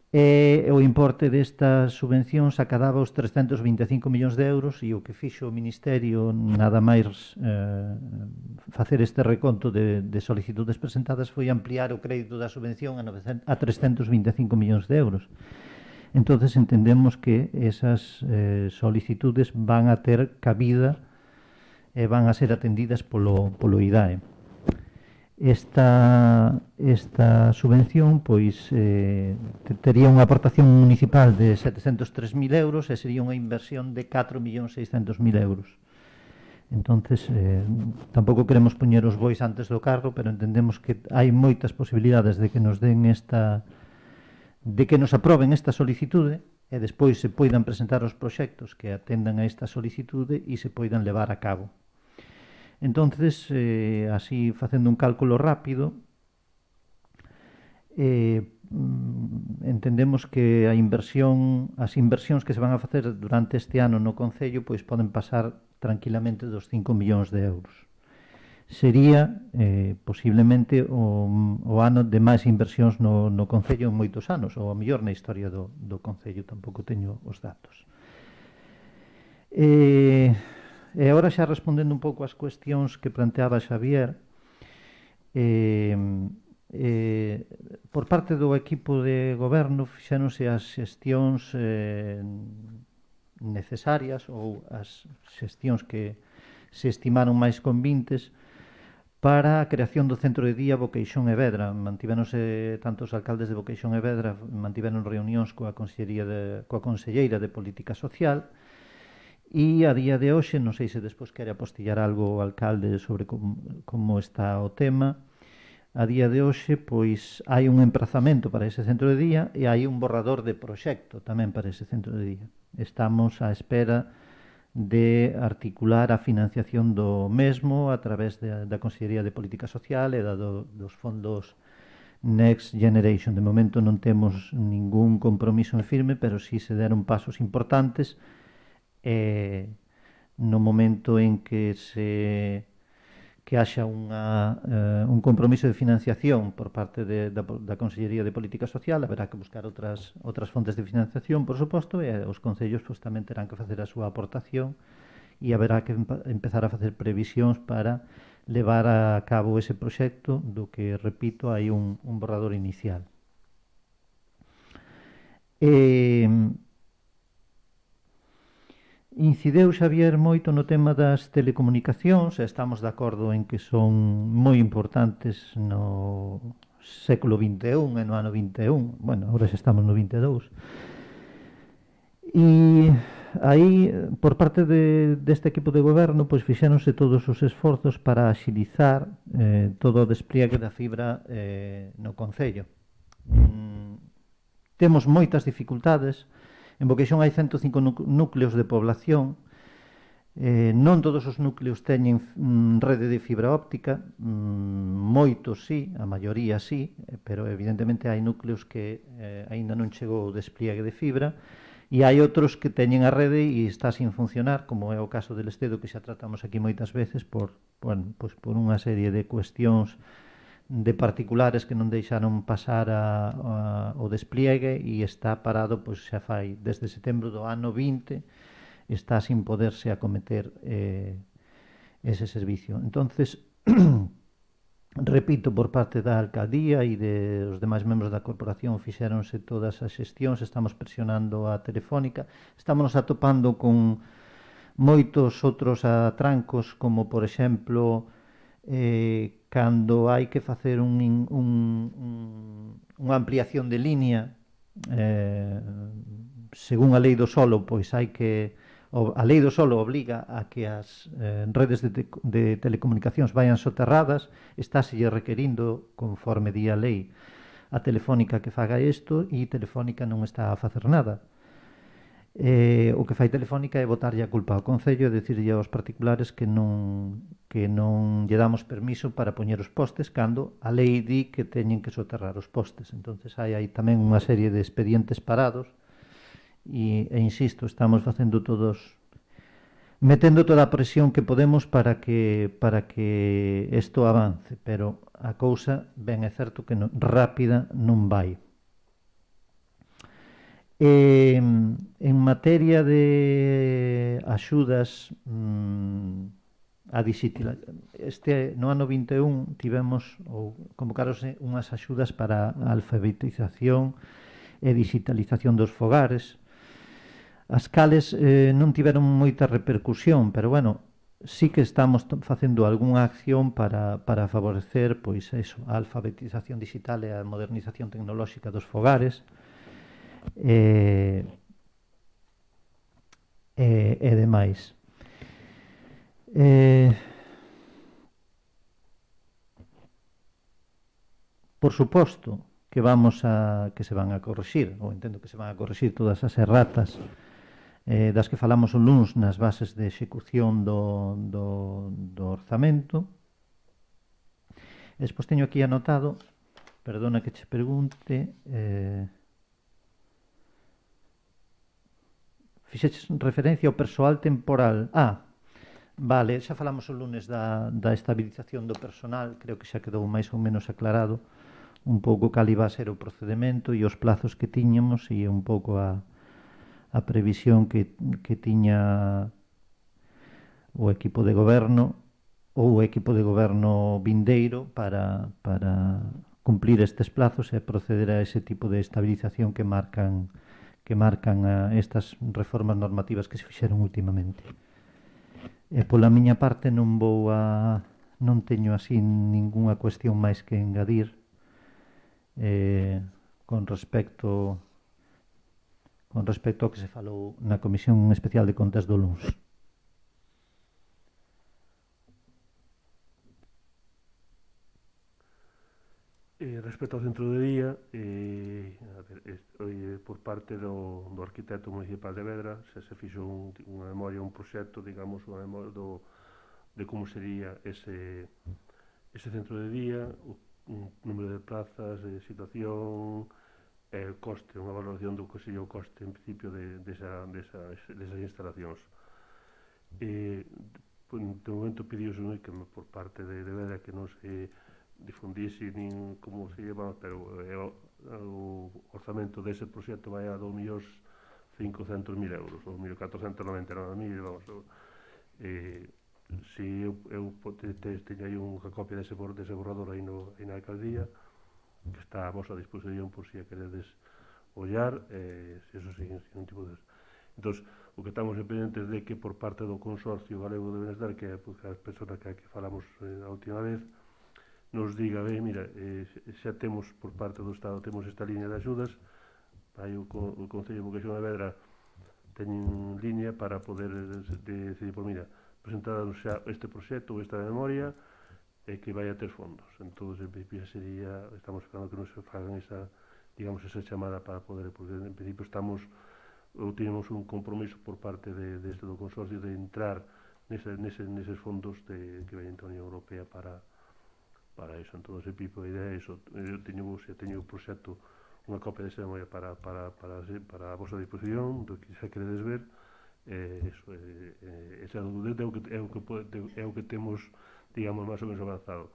E o importe destas subvencións acadaba os 325 millóns de euros e o que fixo o Ministerio nada máis facer este reconto de solicitudes presentadas foi ampliar o crédito da subvención a 325 millóns de euros. Entonces entendemos que esas solicitudes van a ter cabida e van a ser atendidas polo IDAE. Esta subvención pois tería unha aportación municipal de 703.000 euros e sería unha inversión de 4.600.000 euros. Entonces, tampouco queremos poñer os bois antes do carro, pero entendemos que hai moitas posibilidades de que nos den de que nos aproben esta solicitude e despois se poidan presentar os proxectos que atendan a esta solicitude e se poidan levar a cabo. Entonces, así facendo un cálculo rápido, entendemos que as inversións que se van a facer durante este ano no Concello pois poden pasar tranquilamente dos 5 millóns de euros. Sería posiblemente o ano de máis inversións no Concello en moitos anos, ou a mellor na historia do Concello, tampouco teño os datos. E agora xa respondendo un pouco ás cuestións que planteaba Xavier, por parte do equipo de goberno fixéronse as xestións necesarias ou as xestións que se estimaron máis convintes para a creación do centro de día Boqueixón e Vedra. Mantivéronse tanto os alcaldes de Boqueixón e Vedra, mantiveron reunións coa Conselleira de Política Social. E a día de hoxe, non sei se despois quere apostillar algo o alcalde sobre como está o tema, a día de hoxe pois hai un emprazamento para ese centro de día e hai un borrador de proxecto tamén para ese centro de día. Estamos á espera de articular a financiación do mesmo a través da Consellería de Política Social e dos fondos Next Generation. De momento non temos ningún compromiso en firme, pero sí se deron pasos importantes no momento en que haxa un compromiso de financiación por parte da Consellería de Política Social, haberá que buscar outras fontes de financiación, por suposto, e os concellos pues, tamén terán que facer a súa aportación e haberá que empezar a facer previsións para levar a cabo ese proxecto do que, repito, hai un borrador inicial. Incideu Xavier moito no tema das telecomunicacións e estamos de acordo en que son moi importantes no século XXI e no ano XXI. Bueno, agora xa estamos no XXII. E aí, por parte deste equipo de goberno, pois fixéronse todos os esforzos para axilizar todo o despliegue da fibra no Concello. Temos moitas dificultades. En Boqueixón hai 105 núcleos de población, non todos os núcleos teñen rede de fibra óptica, moitos sí, a maioría sí, pero evidentemente hai núcleos que aínda non chegou o despliegue de fibra e hai outros que teñen a rede e está sin funcionar, como é o caso del Estedo, que xa tratamos aquí moitas veces por unha serie de cuestións de particulares que non deixaron pasar o despliegue e está parado, pois xa fai desde setembro do ano 20, está sin poderse acometer ese servicio. Entonces, repito, por parte da alcaldía e dos demais membros da corporación fixéronse todas as xestións, estamos presionando a Telefónica, estamos atopando con moitos outros atrancos, como por exemplo cando hai que facer unha ampliación de línea según a lei do solo, pois hai que a lei do solo obliga a que as redes de telecomunicacións vayan soterradas, estáse requerindo conforme di a lei a Telefónica que faga isto e Telefónica non está a facer nada. O que fai Telefónica é botarlle a culpa ao Concello e dicirlle aos particulares que non lle damos permiso para poñer os postes cando a lei di que teñen que soterrar os postes. Entonces hai tamén unha serie de expedientes parados e insisto, estamos facendo metendo toda a presión que podemos para que isto avance, pero a cousa ben é certo que rápida non vai. En materia de axudas a digital, no ano 21 tivemos ou convocarose unhas axudas para a alfabetización e digitalización dos fogares, as cales non tiveron moita repercusión, pero bueno, sí que estamos facendo algunha acción para favorecer pois eso, a alfabetización digital e a modernización tecnolóxica dos fogares, e demais. Por suposto que que se van a corrixir, ou entendo que se van a corrixir todas as erratas das que falamos o luns nas bases de execución do orzamento. E despois teño aquí anotado, perdona que che pregunte, fixeches referencia ao persoal temporal. Vale, xa falamos o lunes da estabilización do personal, creo que xa quedou máis ou menos aclarado un pouco cal iba a ser o procedimento e os plazos que tiñamos e un pouco a previsión que tiña o equipo de goberno ou o equipo de goberno vindeiro para cumplir estes plazos e proceder a ese tipo de estabilización que marcan estas reformas normativas que se fixeron últimamente. E pola miña parte non teño así ningunha cuestión máis que engadir con respecto ao que se falou na Comisión Especial de Contas do luns. Respecto ao centro de día, por parte do arquitecto municipal de Vedra se fixo unha memoria, un proxecto, digamos, unha memoria de como sería ese centro de día, un número de plazas, de situación, coste, unha valoración do que sería o coste en principio desas instalacións. De momento pediuse que por parte de Vedra que non se difundise nin como se lleva, pero o orzamento dese proxecto vai a 2.500.000 euros, 2.499.000, vamos, si eu teño aí unha copia dese borrador aí na alcaldía, que está a vosa disposición por si a queredes ollar, se eso sin un tipo de... Entón, o que estamos pendentes de que por parte do Consorcio Galego de Benestar, que é as persoas que falamos a última vez, nos diga, mira, xa temos por parte do Estado, temos esta línea de axudas, aí o Concello de Boqueixón de Vedra teñen línea para poder decidir, por mira, presentados xa este proxecto ou esta memoria, que vai a ter fondos. Entón, en principio sería, estamos esperando que nos fagan esa, digamos, esa chamada para poder, porque en principio temos un compromiso por parte deste do Consorcio de entrar neses fondos que veñen da Unión Europea para iso. En todo ese tipo de idea, eu teño o proxecto, unha copia desa memoria para a vosa disposición, do que xa queredes ver, esa dúdida é o que temos, digamos, máis ou menos avanzado.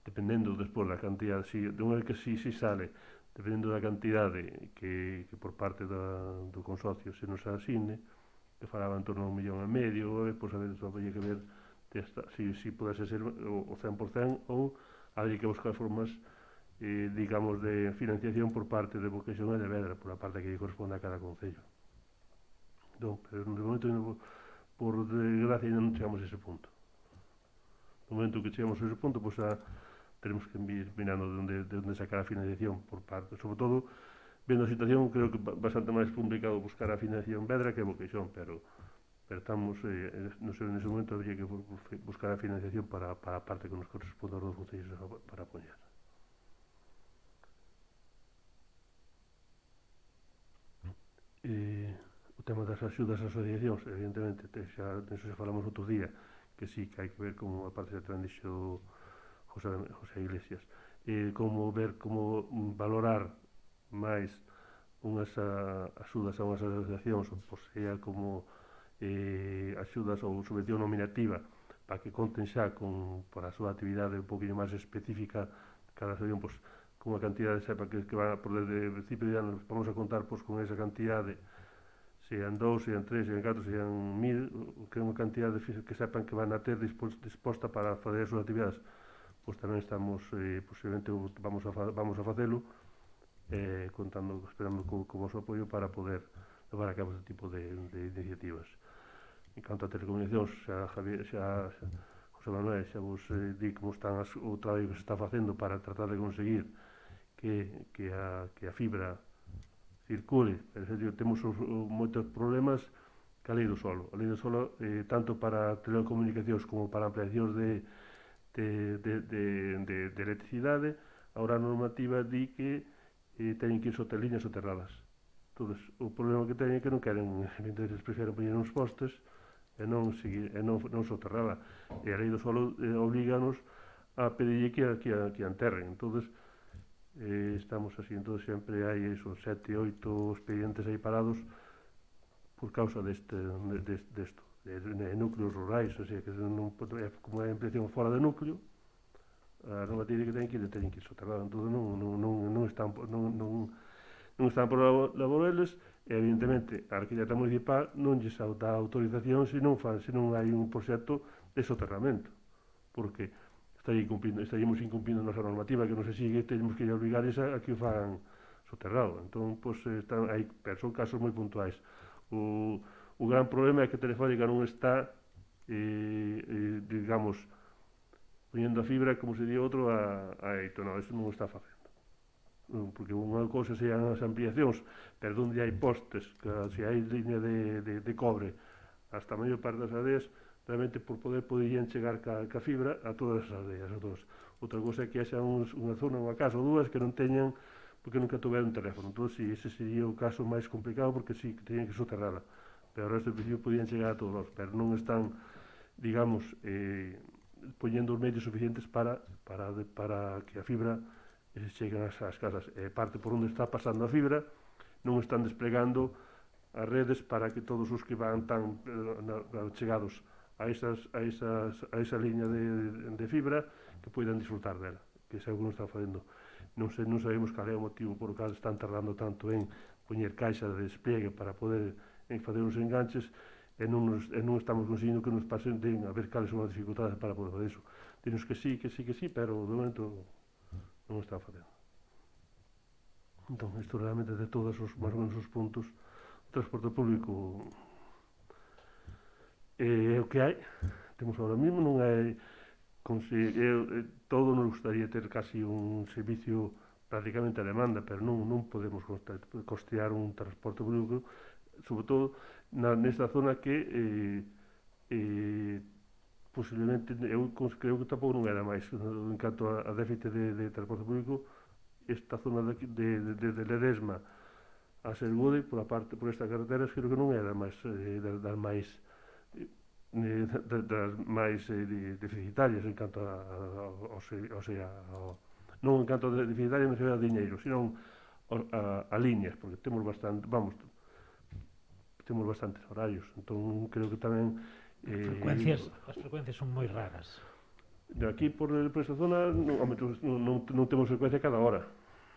Dependendo despois da cantidad, unha vez que si sale, dependendo da cantidade que por parte do consorcio se nos asigne, que falaba en torno a 1,5 millón, pois a ver, só habría que ver si podese ser o 100% ou habría que buscar formas, digamos, de financiación por parte de Boqueixón e de Vedra, por a parte que lle corresponde a cada concello. Non, pero no momento, por desgracia, non chegamos a ese punto. No momento que chegamos a ese punto, pois teremos que ir mirando de onde sacar a financiación por parte, sobre todo, vendo a situación, creo que bastante máis complicado buscar a financiación Vedra que Boqueixón, pero estamos, nese momento habría que buscar a financiación para a parte que nos corresponde aos dos concellos para apoiar. O tema das axudas ás asociacións, evidentemente, xa falamos outro día, que sí que hai que ver como a parte que tamén dixo José Iglesias, como valorar máis unhas axudas a unhas asociacións, pois sea como axudas ou subvención nominativa para que conten xa para a súa actividade un poquinho máis específica cada asociación, pois con a cantidade, sepa que van a poder de principio de ano, vamos a contar pois, con esa cantidade, sean 2, sean 3, sean 4, sean 1000, que é unha cantidade que sepan que van a ter disposta para fazer as súas actividades, pois tamén estamos, posiblemente vamos a facelo, esperando co vosso apoio para poder levar a cabo este tipo de iniciativas. En canto a telecomunicacións, xa José Manuel xa vos di como están o traballo que se está facendo para tratar de conseguir que a fibra circule, pero temos moitos problemas que a lei do solo. A lei do solo, tanto para telecomunicacións como para ampliacións de electricidade, agora a normativa di que teñen que ir liñas soterradas. Entón, o problema que teñen é que non queren, eles prefieren poñer uns postes e non soterrala. E a lei do solo obliganos a pedirlle que a enterren. Entón, estamos así, entón sempre hai esos 7, 8 expedientes aí parados por causa desto, de núcleos rurais, o sea, que non, como é ampliación fora de núcleo, a normativa que teñen que ir soterrada. Entón, non están por laboreles, e evidentemente a arquitecta municipal non lles dá autorización se non hai un proxecto de soterramento, porque estaríamos incumplindo a nosa normativa que non se sigue, tenemos que obligar a que o fagan soterrado. Entón, pero son casos moi puntuais. O gran problema é que Telefónica non está, digamos, poñendo a fibra, como se di outro, a eito. Non, eso non o está facendo. Porque unha cousa sean as ampliacións, pero onde hai postes, que se hai línea de cobre hasta a maior parte das aldeas, realmente por poderían chegar ca fibra a todas as aldeas. Outra cousa é que haxa unha zona, unha casa ou dúas que non teñan, porque nunca tuveron teléfono. Entón, si, ese sería o caso máis complicado, porque sí, que teñen que soterrala. Pero o resto, de principio, podían chegar a todos, pero non están, digamos, poñendo os medios suficientes para que a fibra cheguen ás casas. E parte por onde está pasando a fibra, non están desplegando as redes para que todos os que van tan chegados a esa liña de fibra que poidan disfrutar dela, que é algo que non está facendo. Non sabemos cal é o motivo por o cal están tardando tanto en poñer caixa de despliegue para poder facer os enganches, e non estamos conseguindo que nos pasen a ver cales son as dificultades para poder fazer iso. Dinos que sí, pero de momento non está facendo. Entón, isto realmente de todos máis ou menos os puntos, o transporte público é o que hai, temos agora mesmo, non hai, todo nos gustaría ter casi un servicio prácticamente a demanda, pero non podemos costear un transporte público, sobre todo nesta zona que posiblemente, eu creo que tampouco non era máis, en canto a déficit de transporte público, esta zona de Ledesma a Sergude, por estas carreteras, creo que non é das máis deficitarias en canto non en canto a deficitarias non se ve a diñeiro, sino a líneas, porque temos bastantes horarios, entón creo que tamén as frecuencias son moi raras. Aquí por esta zona non temos frecuencia cada hora.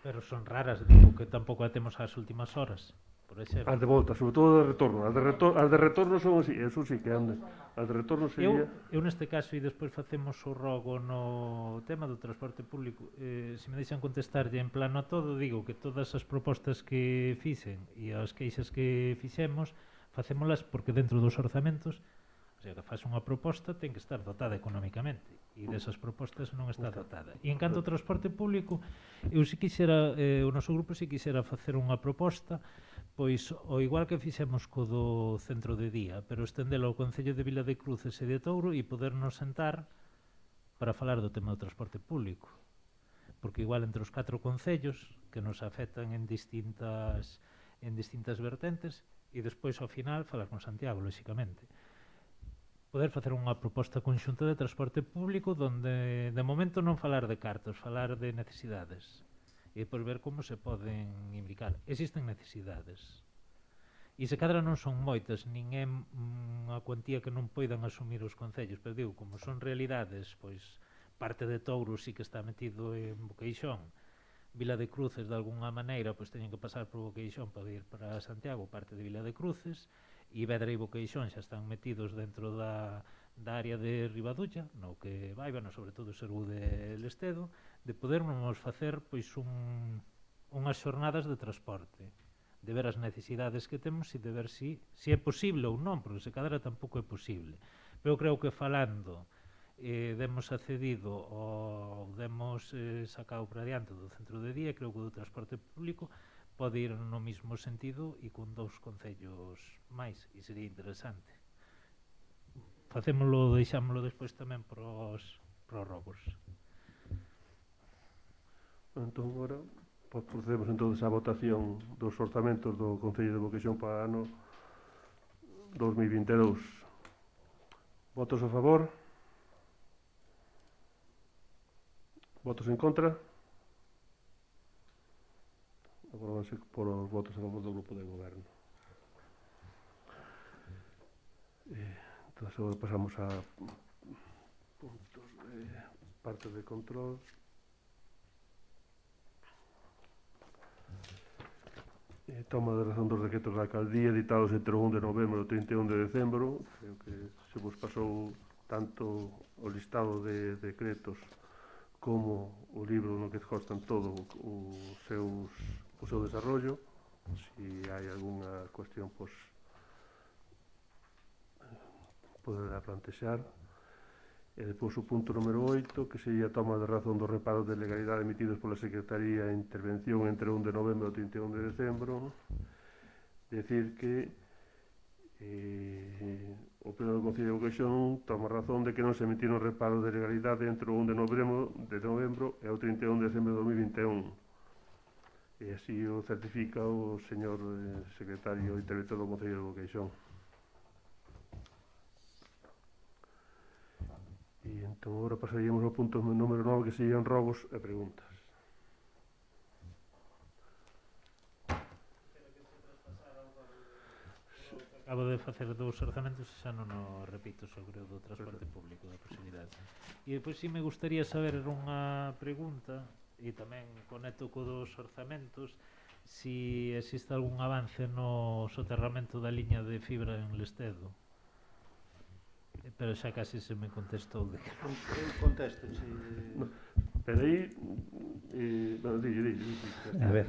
Pero son raras, digo que tampouco a temos ás últimas horas, por exemplo. As de volta, sobre todo de retorno. As de retorno son así, eso sí que andan. As de retorno sería... Eu neste caso, e despois facemos o rogo no tema do transporte público, se me deixan contestarlle en plano a todo, digo que todas as propostas que fixen e as queixas que fixemos, facémolas porque dentro dos orzamentos, o sea, que faz unha proposta, ten que estar dotada económicamente, e desas propostas non está dotada. E en canto ao transporte público, eu si quixera, o noso grupo si quixera facer unha proposta, pois o igual que fixemos co do centro de día, pero estendelo ao Concello de Vila de Cruces e de Touro e podernos sentar para falar do tema do transporte público. Porque igual entre os 4 concellos que nos afectan en distintas vertentes, e despois ao final falar con Santiago, lóxicamente. Poder facer unha proposta conxunta de transporte público donde de momento non falar de cartos, falar de necesidades e depois ver como se poden imbricar. Existen necesidades e se cadra non son moitas, nin é unha cuantía que non poidan asumir os concellos, pero digo, como son realidades, pois parte de Touro sí que está metido en Boqueixón, Vila de Cruces, de alguna maneira, pois teñen que pasar por Boqueixón para ir para Santiago, parte de Vila de Cruces, e Vedra e Boqueixón xa están metidos dentro da área de Ribadulla, no que vai, bueno, sobre todo Sergu de Lestedo, de podermos facer pois unhas xornadas de transporte, de ver as necesidades que temos e de ver se é posible ou non, porque se cadra tampouco é posible. Pero creo que falando demos accedido ou demos sacado para adiante do centro de día, creo que o do transporte público pode ir no mesmo sentido e con 2 concellos máis, e sería interesante. Facémolo, deixámoslo despois tamén pros rogos. Entón, agora, procedemos entonces á votación dos orzamentos do Concello de Boqueixón para o ano 2022. Votos a favor? Votos en contra? Aprobanse por os votos a favor do grupo de goberno. Entón, agora pasamos a puntos de parte de control. Toma de razón dos decretos da alcaldía editados entre o 1 de novembro e o 31 de decembro. Creo que se vos pasou tanto o listado de decretos como o libro no que constan todo o seu desarrollo. Se hai algunha cuestión, pois poderá plantexar. E depois o punto número 8, que sería a toma de razón dos reparos de legalidade emitidos pola Secretaría de Intervención entre o 1 de novembro e o 31 de decembro. Decir que o Pleno do Concello de Boqueixón toma razón de que non se emitiron reparos de legalidade entre o 1 de novembro e o 31 de decembro de 2021. E así o certifica o señor secretario interventor do Concello de Boqueixón. E entón agora pasaríamos ao punto número 9, que serían rogos e preguntas. Acabo de facer 2 orzamentos e xa non o repito sobre o do transporte público, da posibilidade. E depois si me gustaría saber unha pregunta, e tamén conecto co dos orzamentos, si existe algún avance no soterramento da liña de fibra en Lestedo. Pero xa casi se me contestou de que non. Eu contesto, si... No, pero aí... bueno, dille. A ver...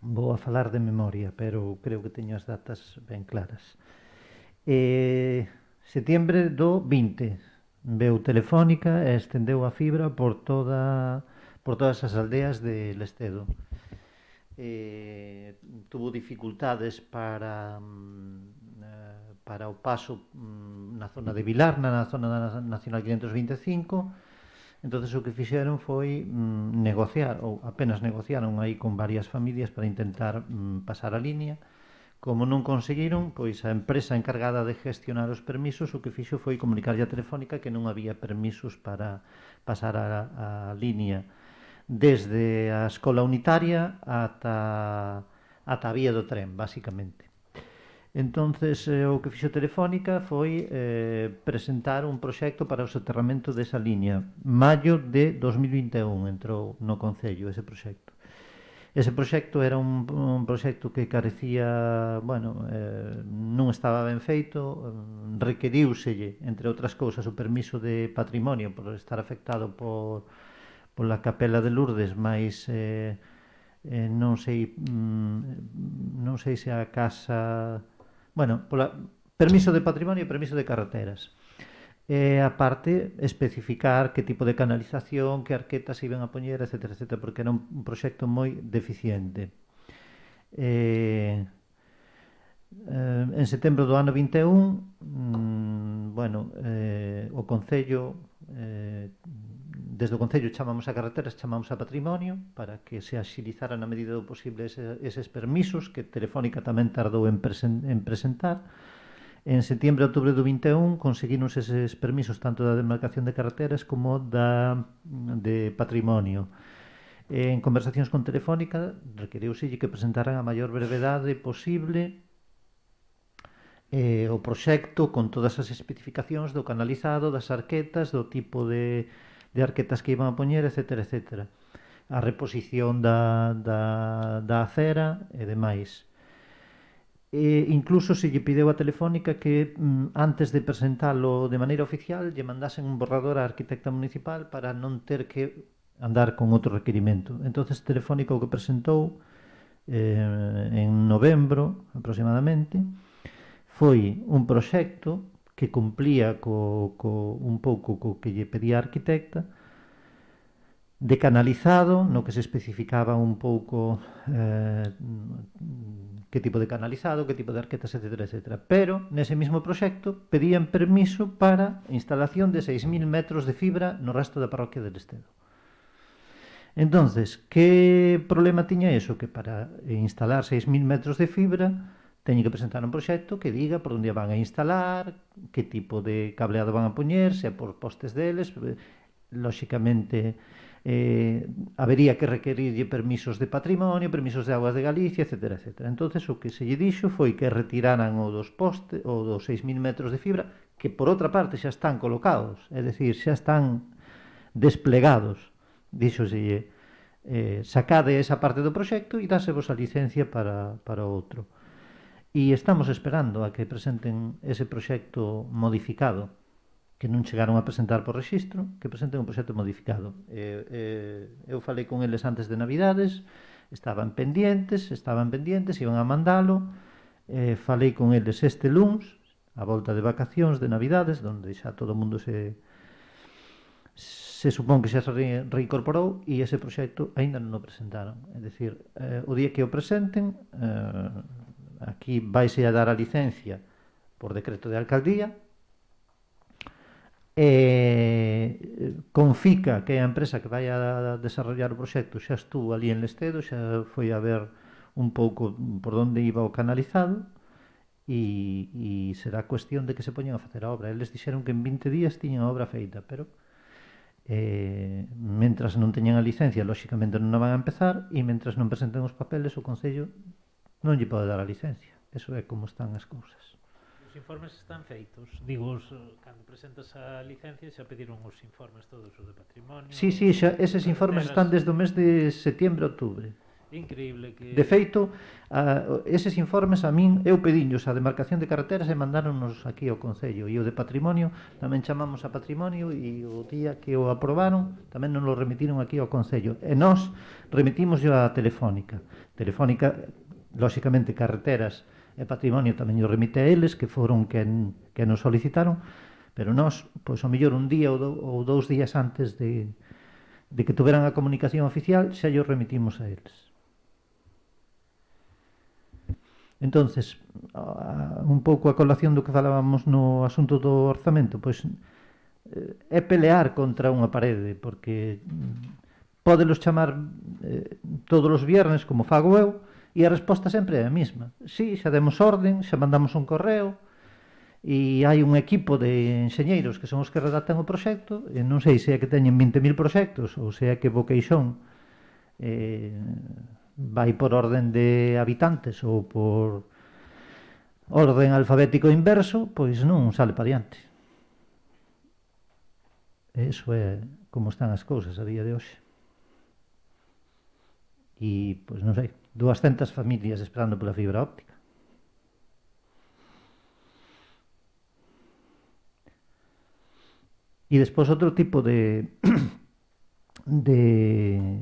vou a falar de memoria, pero creo que teño as datas ben claras. Setiembre do 20 veu Telefónica e estendeu a fibra por todas as aldeas de Lestedo. Tuvo dificultades para o paso na zona de Vilar, na zona da Nacional 525. Entonces o que fixeron foi negociar, ou apenas negociaron aí con varias familias para intentar pasar a línea. Como non conseguiron, pois a empresa encargada de gestionar os permisos o que fixo foi comunicarlle a Telefónica que non había permisos para pasar a línea desde a escola unitaria ata a vía do tren, basicamente. Entonces, o que fixo Telefónica foi presentar un proxecto para o soterramento desa liña. Maio de 2021 entrou no Concello ese proxecto. Ese proxecto era un proxecto que carecía, non estaba ben feito, requeriúselle, entre outras cousas, o permiso de patrimonio por estar afectado pola capela de Lourdes, mais non sei se a casa... permiso de patrimonio e permiso de carreteras. E aparte, especificar que tipo de canalización, que arquetas se iban a poñer, etc., porque era un proxecto moi deficiente. En setembro do ano 21, o Concello... Desde o Concello chamamos a carreteras, chamamos a patrimonio para que se axilizara na medida do posible eses permisos que Telefónica tamén tardou en presentar. En setembro e outubro do 21 conseguimos eses permisos tanto da demarcación de carreteras como de patrimonio. En conversacións con Telefónica requeriuselle que presentaran a maior brevedade posible o proxecto con todas as especificacións do canalizado, das arquetas, do tipo de de arquetas que iban a poñer, etcétera, etcétera. A reposición da acera e demais. Incluso se lle pideu a Telefónica que antes de presentalo de maneira oficial lle mandasen un borrador á arquitecta municipal para non ter que andar con outro requerimento. Entonces Telefónica o que presentou en novembro aproximadamente foi un proxecto que cumplía un pouco co que lle pedía a arquitecta, de canalizado, no que se especificaba un pouco que tipo de canalizado, que tipo de arquetas, etcétera, etcétera. Pero, nese mesmo proxecto, pedían permiso para a instalación de 6.000 metros de fibra no resto da parroquia del Estedo. Entonces, que problema tiña eso? Que para instalar 6.000 metros de fibra teñen que presentar un proxecto que diga por onde van a instalar, que tipo de cableado van a poñer, se é por postes deles, lóxicamente habería que requerirlle permisos de patrimonio, permisos de aguas de Galicia, etcétera, etcétera. Entonces o que se lle dixo foi que retiraran o dos postes, o dos 6.000 metros de fibra, que por outra parte xa están colocados, é dicir, xa están desplegados. Díxoselle, sacade esa parte do proxecto e dásevos a licencia para outro. E estamos esperando a que presenten ese proxecto modificado, que non chegaron a presentar por rexistro, que presenten un proxecto modificado. Eu falei con eles antes de Navidades, estaban pendientes, iban a mandalo, falei con eles este luns, a volta de vacacións de Navidades, onde xa todo o mundo se supón que xa se reincorporou, e ese proxecto aínda non o presentaron. É dicir, o día que o presenten, aquí vaise a dar a licencia por decreto de alcaldía, Confica, que é a empresa que vai a desarrollar o proxecto, xa estuvo ali en Lestedo, xa foi a ver un pouco por onde iba o canalizado, e será cuestión de que se poñan a facer a obra. Eles dixeron que en 20 días tiñan a obra feita, pero mentras non teñan a licencia, lóxicamente non a van a empezar, e mentras non presenten os papeles, o Concello non lle pode dar a licencia. Eso é como están as cousas. Os informes están feitos. Digo, cando presentas a licencia xa pediron os informes todos, o de patrimonio. Sí, xa, eses informes están desde o mes de setembro a outubro. Increíble que... De feito, eses informes a min, eu pedinhos a demarcación de carreteras e mandáronnos aquí ao Concello, e o de patrimonio tamén chamamos a patrimonio, e o día que o aprobaron tamén nos lo remitiron aquí ao Concello, e nós remitimos a Telefónica. Telefónica, lóxicamente, carreteras e patrimonio tamén o remite a eles, que foron quen nos solicitaron, pero nós, pois, ao mellor un día ou 2 días antes de que tuveran a comunicación oficial, xa o remitimos a eles. Entonces, un pouco a colación do que falábamos no asunto do orzamento, pois é pelear contra unha parede, porque pódelos chamar todos os viernes, como fago eu, e a resposta sempre é a mesma. Sí, xa demos orden, xa mandamos un correo, e hai un equipo de enxeñeiros que son os que redactan o proxecto, e non sei se é que teñen 20.000 proxectos, ou se é que Boqueixón vai por orden de habitantes ou por orden alfabético inverso, pois non sale para diante. Eso é como están as cousas a día de hoxe. E, pois non sei, 200 familias esperando pola fibra óptica. E despois outro tipo de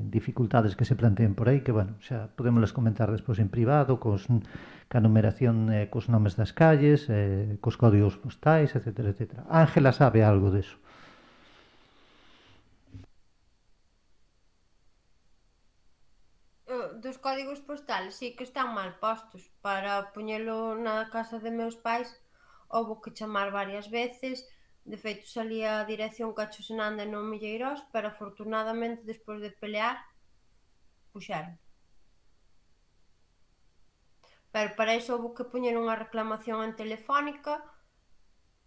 dificultades que se planteen por aí, que, bueno, xa podemos comentar despois en privado, ca numeración, cos nomes das calles, cos códigos postais, etcétera, etcétera. Ángela sabe algo deso. Dos códigos postales, sí que están mal postos. Para poñelo na casa de meus pais houbo que chamar varias veces. De feito, salía a dirección Cacho Senande non Milleirós, pero afortunadamente, despois de pelear, puxeron. Pero para iso houve que poñer unha reclamación en Telefónica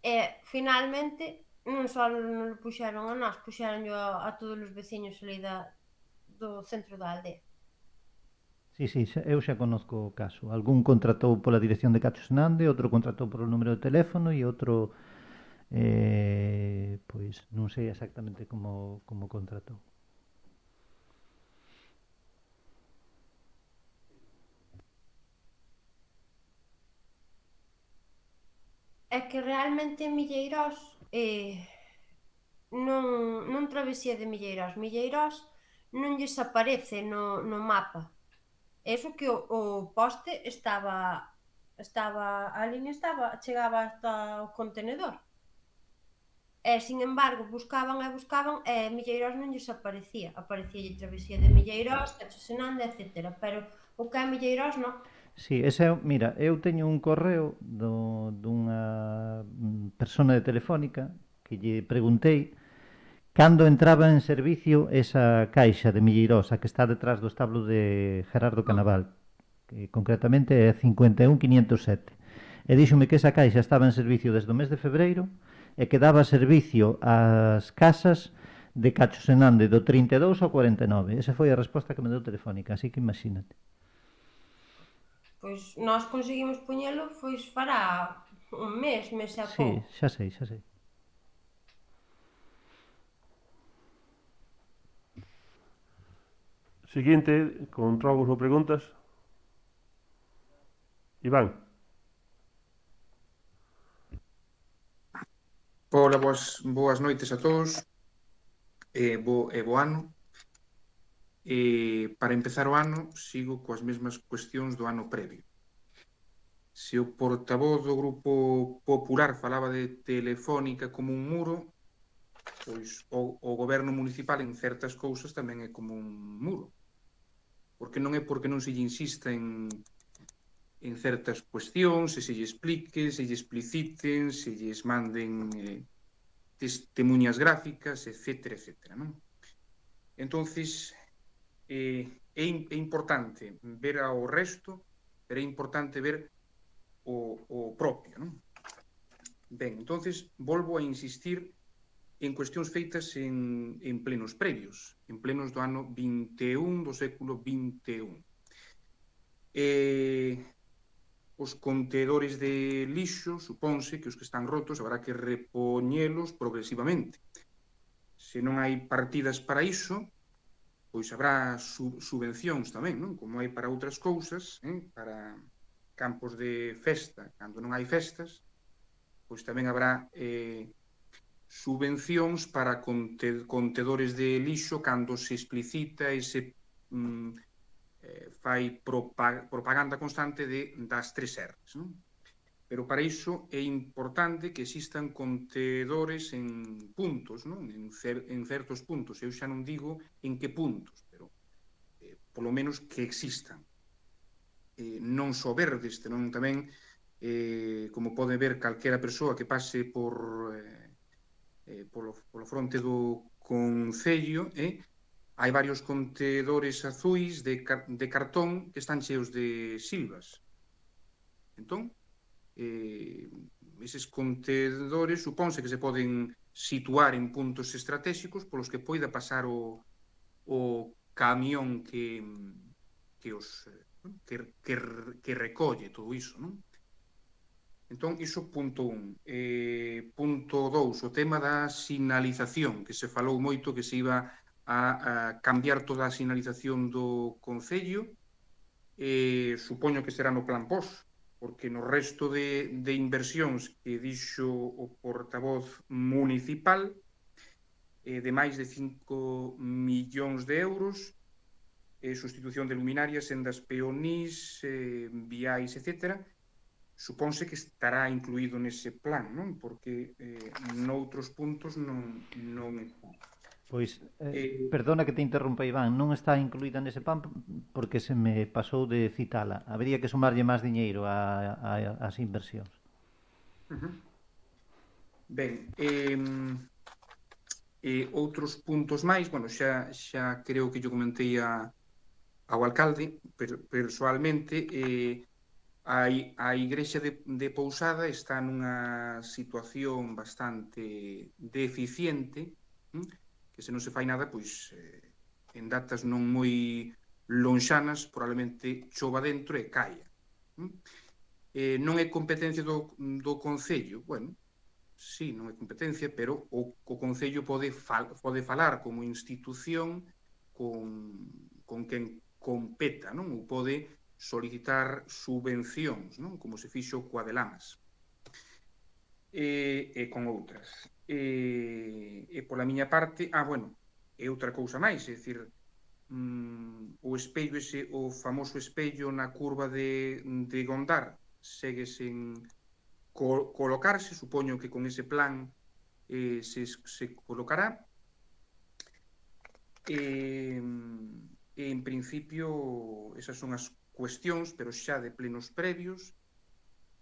e, finalmente, non só non lo puxeron a nós, puxeronllo a todos os veciños ali do centro da aldea. Sí, eu xa conozco o caso. Algún contratou pola dirección de Cacho Senande, outro contratou polo número de teléfono e outro pois pois non sei exactamente como contratou. É que realmente Milleirós non travesía de Milleirós. Milleirós non lles aparece no mapa. Eso que o poste a línea chegaba hasta o contenedor. E, sin embargo, buscaban e Milleirós non lles aparecía. Aparecía travesía de Milleirós, Cachosenanda, etc. Pero o que é Milleirós non. Sí, mira, eu teño un correo dunha persona de Telefónica que lle preguntei cando entraba en servicio esa caixa de Milleirós, a que está detrás do establo de Gerardo Canaval, que concretamente é 51507. E díxome que esa caixa estaba en servicio desde o mes de febreiro e que daba servicio ás casas de Cachosenande do 32 ao 49. Esa foi a resposta que me deu Telefónica, así que imagínate. Pois nós conseguimos poñelo, fará un mes e Sí, pouco. xa sei. Seguinte, con trogos ou preguntas. Iván. Ola, boas noites a todos bo ano. Para empezar o ano sigo coas mesmas cuestións do ano previo. Se o portavoz do Grupo Popular falaba de Telefónica como un muro, pois o goberno municipal en certas cousas tamén é como un muro, porque non é porque non se lle insista en certas cuestións, se lle explique, se lle expliciten, se lles manden testemunhas gráficas, etcétera, etcétera, non? Entonces, é importante ver ao resto, pero é importante ver o propio, non? Ben, entonces, volvo a insistir en cuestións feitas en plenos previos, en plenos do ano 21 do século 21. Os contedores de lixo, supónse que os que están rotos habrá que repoñelos progresivamente. Se non hai partidas para iso, pois habrá subvencións tamén, non? Como hai para outras cousas, para campos de festa, cando non hai festas, pois tamén habrá subvencións para contedores de lixo cando se explicita e se fai propaganda constante das 3 R's, non? Pero para iso é importante que existan contedores en puntos, non? En certos puntos. Eu xa non digo en que puntos, pero polo menos que existan. Non só verdes, senón tamén, como pode ver calquera persoa que pase polo fronte do concello, hai varios contedores azuis de cartón que están cheos de silvas. Entón, eses contedores supónse que se poden situar en puntos estratégicos polos que poida pasar o camión que recolle todo iso, non? Entón, iso punto 1. Punto 2, o tema da sinalización, que se falou moito que se iba a cambiar toda a sinalización do concello. Supoño que será no plan POS, porque no resto de inversións que dixo o portavoz municipal, de máis de 5 millóns de euros, sustitución de luminarias, sendas peonís, viais, etc., supónse que estará incluído nese plan, non? Porque noutros puntos non está. Pois, perdona que te interrompa, Iván, non está incluída nese plan porque se me pasou de citala. Habería que sumarlle máis diñeiro ás inversións. Ben, outros puntos máis, bueno, xa creo que yo comentei ao alcalde, persoalmente, a igrexa de Pousada está nunha situación bastante deficiente, que se non se fai nada, pois en datas non moi lonxanas probablemente chova dentro e caia. Non é competencia do concello, bueno, sí, non é competencia, pero o Concello pode falar como institución con quen competa, non? Ou pode solicitar subvencións, non? Como se fixo coa de Lamas. E con outras. E pola miña parte, bueno, e outra cousa máis, é dicir, o espello ese, o famoso espello na curva de Gondar segue sen colocarse, supoño que con ese plan se colocará. En principio esas son as cuestións, pero xa de plenos previos,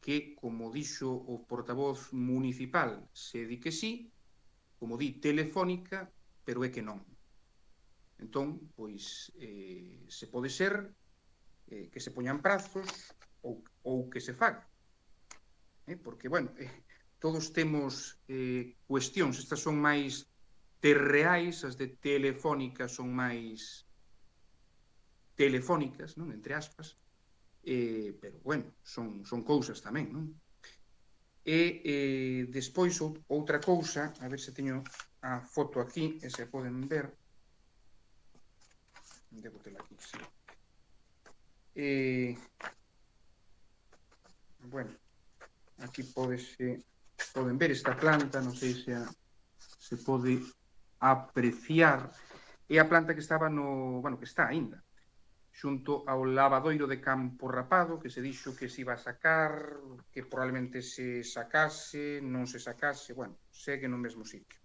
que, como dixo o portavoz municipal, se di que sí, como di Telefónica, pero é que non. Entón, pois, se pode ser que se poñan prazos ou que se faga. Porque, bueno, todos temos cuestións, estas son máis terreais, as de Telefónica son máis telefónicas, non? Entre aspas, pero, bueno, son cousas tamén, non? E despois outra cousa, a ver se teño a foto aquí, e se poden ver, debo tela aquí, sí. Bueno, aquí poden ver esta planta, non sei se pode apreciar, é a planta que estaba que está aínda, xunto ao lavadoiro de Campo Rapado, que se dixo que se iba a sacar, que probablemente se sacase, non se sacase, bueno, segue no mesmo sitio.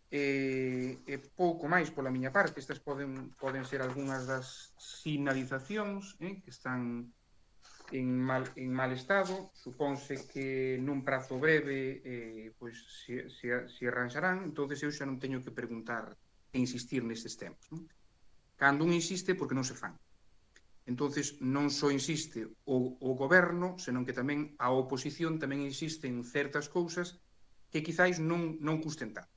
E pouco máis pola miña parte, estas poden ser algunhas das sinalizacións que están en mal estado. Supónse que nun prazo breve pois se arranxarán, entonces eu xa non teño que preguntar e insistir nestes temas, non? Cando un insiste porque non se fan. Entonces non só insiste o goberno, senón que tamén a oposición tamén insiste en certas cousas que quizáis non custen tanto.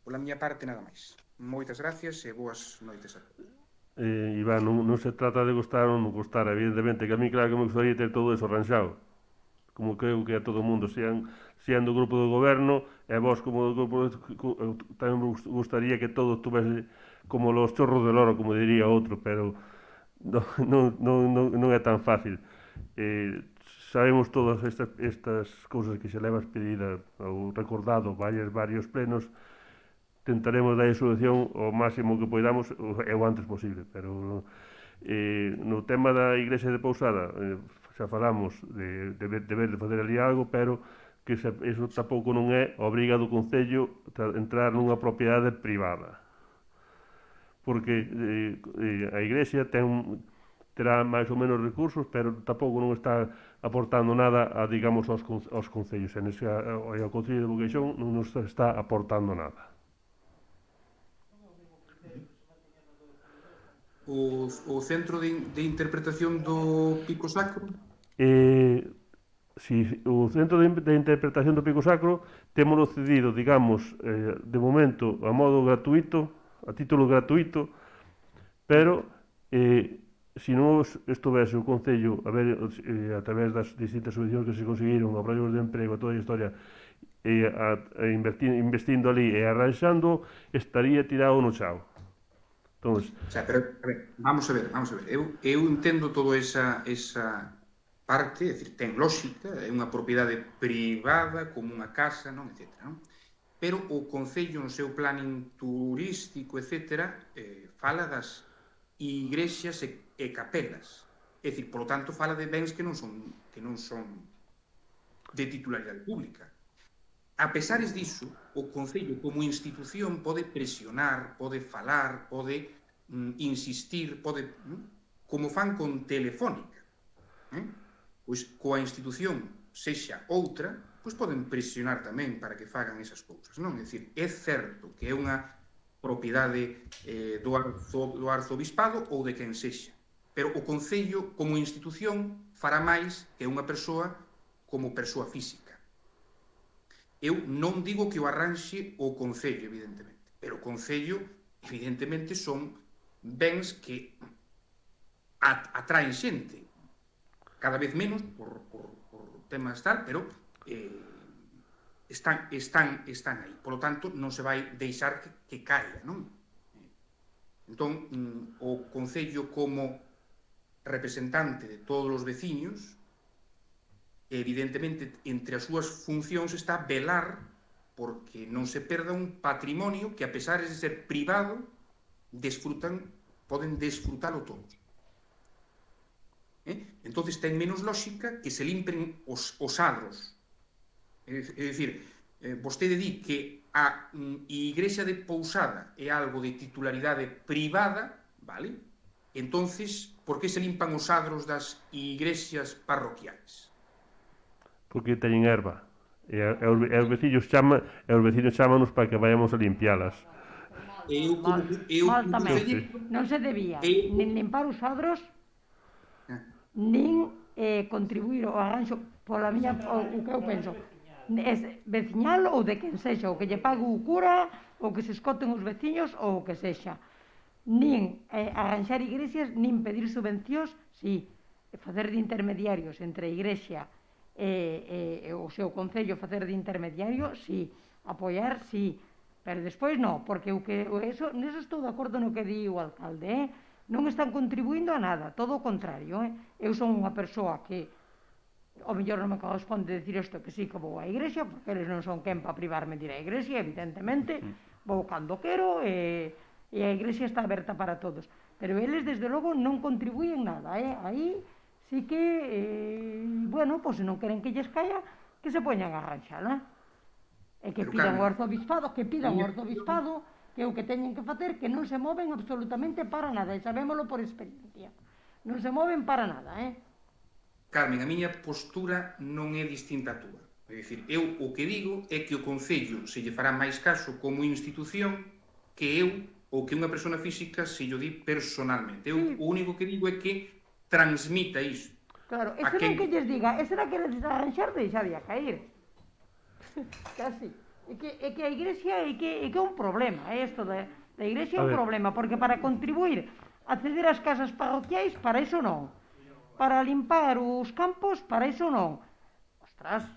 Pola miña parte nada máis. Moitas gracias e boas noites a todos. Iván, non se trata de gustar ou non gustar, evidentemente, que a mí claro que me gustaría ter todo eso arranxado, como creo que a todo o mundo, sean do grupo do goberno, e vos como do grupo tamén me gustaría que todo estuvese como los chorros de loro, como diría outro, pero non é tan fácil. Sabemos todas estas cousas que se leva expedida ou recordado varios plenos. Tentaremos dar solución o máximo que poidamos e o antes posible, pero no tema da Igrexa de Pousada xa falamos de ver de facer ali algo, pero que eso tampouco non é obriga do Concello entrar nunha propiedade privada, porque a Igrexa terá máis ou menos recursos, pero tampouco non está aportando nada digamos aos concellos, e ao Concello de Boqueixón non nos está aportando nada. O Centro de Interpretación do Pico Sacro? Si, o Centro de Interpretación do Pico Sacro témolo cedido, digamos, de momento a modo gratuito, a título gratuito, pero se non estuvese o Concello a ver a través das distintas subvencións que se conseguiron a proxectos de emprego, toda a historia, investindo ali e arranxando, estaría tirado no chao. Entonces, o sea, pero, a ver, vamos a ver. Eu entendo toda esa parte, é dicir, ten lógica, é unha propiedade privada, como unha casa, non, etcétera, non? Pero o Concello, no seu planning turístico, etcétera, fala das igrexas e capelas. É dicir, polo tanto, fala de bens que non son de titularidade pública. A pesares diso, o Concello como institución pode presionar, pode falar, pode insistir, como fan con Telefónica. Pois coa institución sexa outra, pois poden presionar tamén para que fagan esas cousas, non? É dicir, é certo que é unha propiedade do arzobispado ou de quen sexa, pero o Concello como institución fará máis que unha persoa como persoa física. Eu non digo que o arranxe o Concello, evidentemente, pero o Concello, evidentemente, son bens que atraen xente, cada vez menos por temas tal, pero están aí. Por lo tanto, non se vai deixar que caia, non? Entón, o Concello como representante de todos os veciños, evidentemente, entre as súas funcións está velar porque non se perda un patrimonio que, a pesar de ser privado, poden desfrutalo todos. Entonces ten menos lógica que se limpen os adros. É dicir, vostede di que a igrexa de Pousada é algo de titularidade privada, vale? Entonces, por que se limpan os adros das igrexas parroquiais? Porque teñen erva. E os veciños chámanos para que vayamos a limpialas. Mal tamén. Non se debía nin limpar os adros, nin contribuir ao arranxo pola miña, o que eu penso, veciñal ou de quen sexa, o que lle pague o cura, ou que se escoten os veciños, ou o que sexa. Nin arranxar igrexas, nin pedir subvencións, si, facer de intermediarios entre a igrexa e o seu concello, facer de intermediario, si, apoiar, si, pero despois non, porque neso estou de acordo no que di o alcalde, non están contribuindo a nada, todo o contrario. Eu son unha persoa que ao mellor non me corresponde decir isto, que sí que vou á igrexa, porque eles non son quen para privarme de ir á igrexa, evidentemente, vou cando quero e a igrexa está aberta para todos, pero eles desde logo non contribuyen nada, aí sí que, bueno, pois se non queren que lles caia, que se poñan a arranxala, e que pidan o arzobispado, que é o que teñen que facer, que non se moven absolutamente para nada, e sabémolo por experiencia, non se moven para nada, Carmen, a miña postura non é distinta a túa. É dicir, eu o que digo é que o Concello se lle fará máis caso como institución que eu ou que unha persona física se llo di personalmente. Eu o único que digo é que transmita iso. Claro, ese non que lles diga, ese era que les arranxar deixaría caer. Casi. É que a igrexa é que é un problema, isto da igrexa é un problema, porque para contribuir a ceder as casas parroquiais, para iso non. Para limpar os campos, para iso non. Ostras.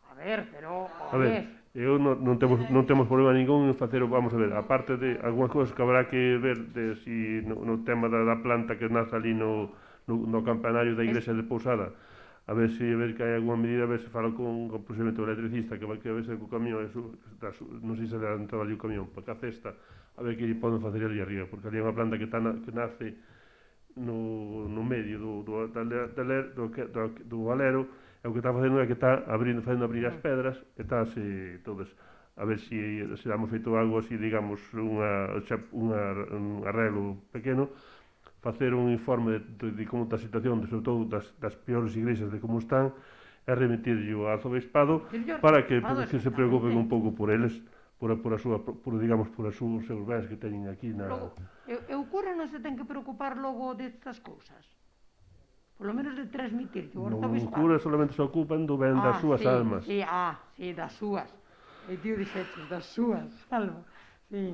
A ver, pero... A ver, non temos problema ningún en facer, vamos a ver, aparte de algunhas cousas que habrá que ver de si no tema da planta que nace ali no campanario da igrexa de Pousada, a ver que hai alguma medida, a ver se fala con posiblemente o electricista, que vai que a ver se o camión, non sei se dá entrada ali o camión, para que a cesta, a ver que poden facer ali arriba, porque ali é unha planta que nace no medio do alero, e o que está facendo é que está facendo abrir as pedras, e está todas, a ver se damos feito algo así, digamos, un arreglo pequeno, facer un informe de como está a situación, sobre todo das peores igrexas, de como están, e remitirlle ao arzobispado para que se preocupen un pouco por eles, por os seus bens que teñen aquí na... O cura non se ten que preocupar logo destas cousas? Polo menos de transmitir o arzobispado. O cura solamente se ocupan do ben das súas almas. Sí, das súas. E tío dixeches, das súas almas. Sí.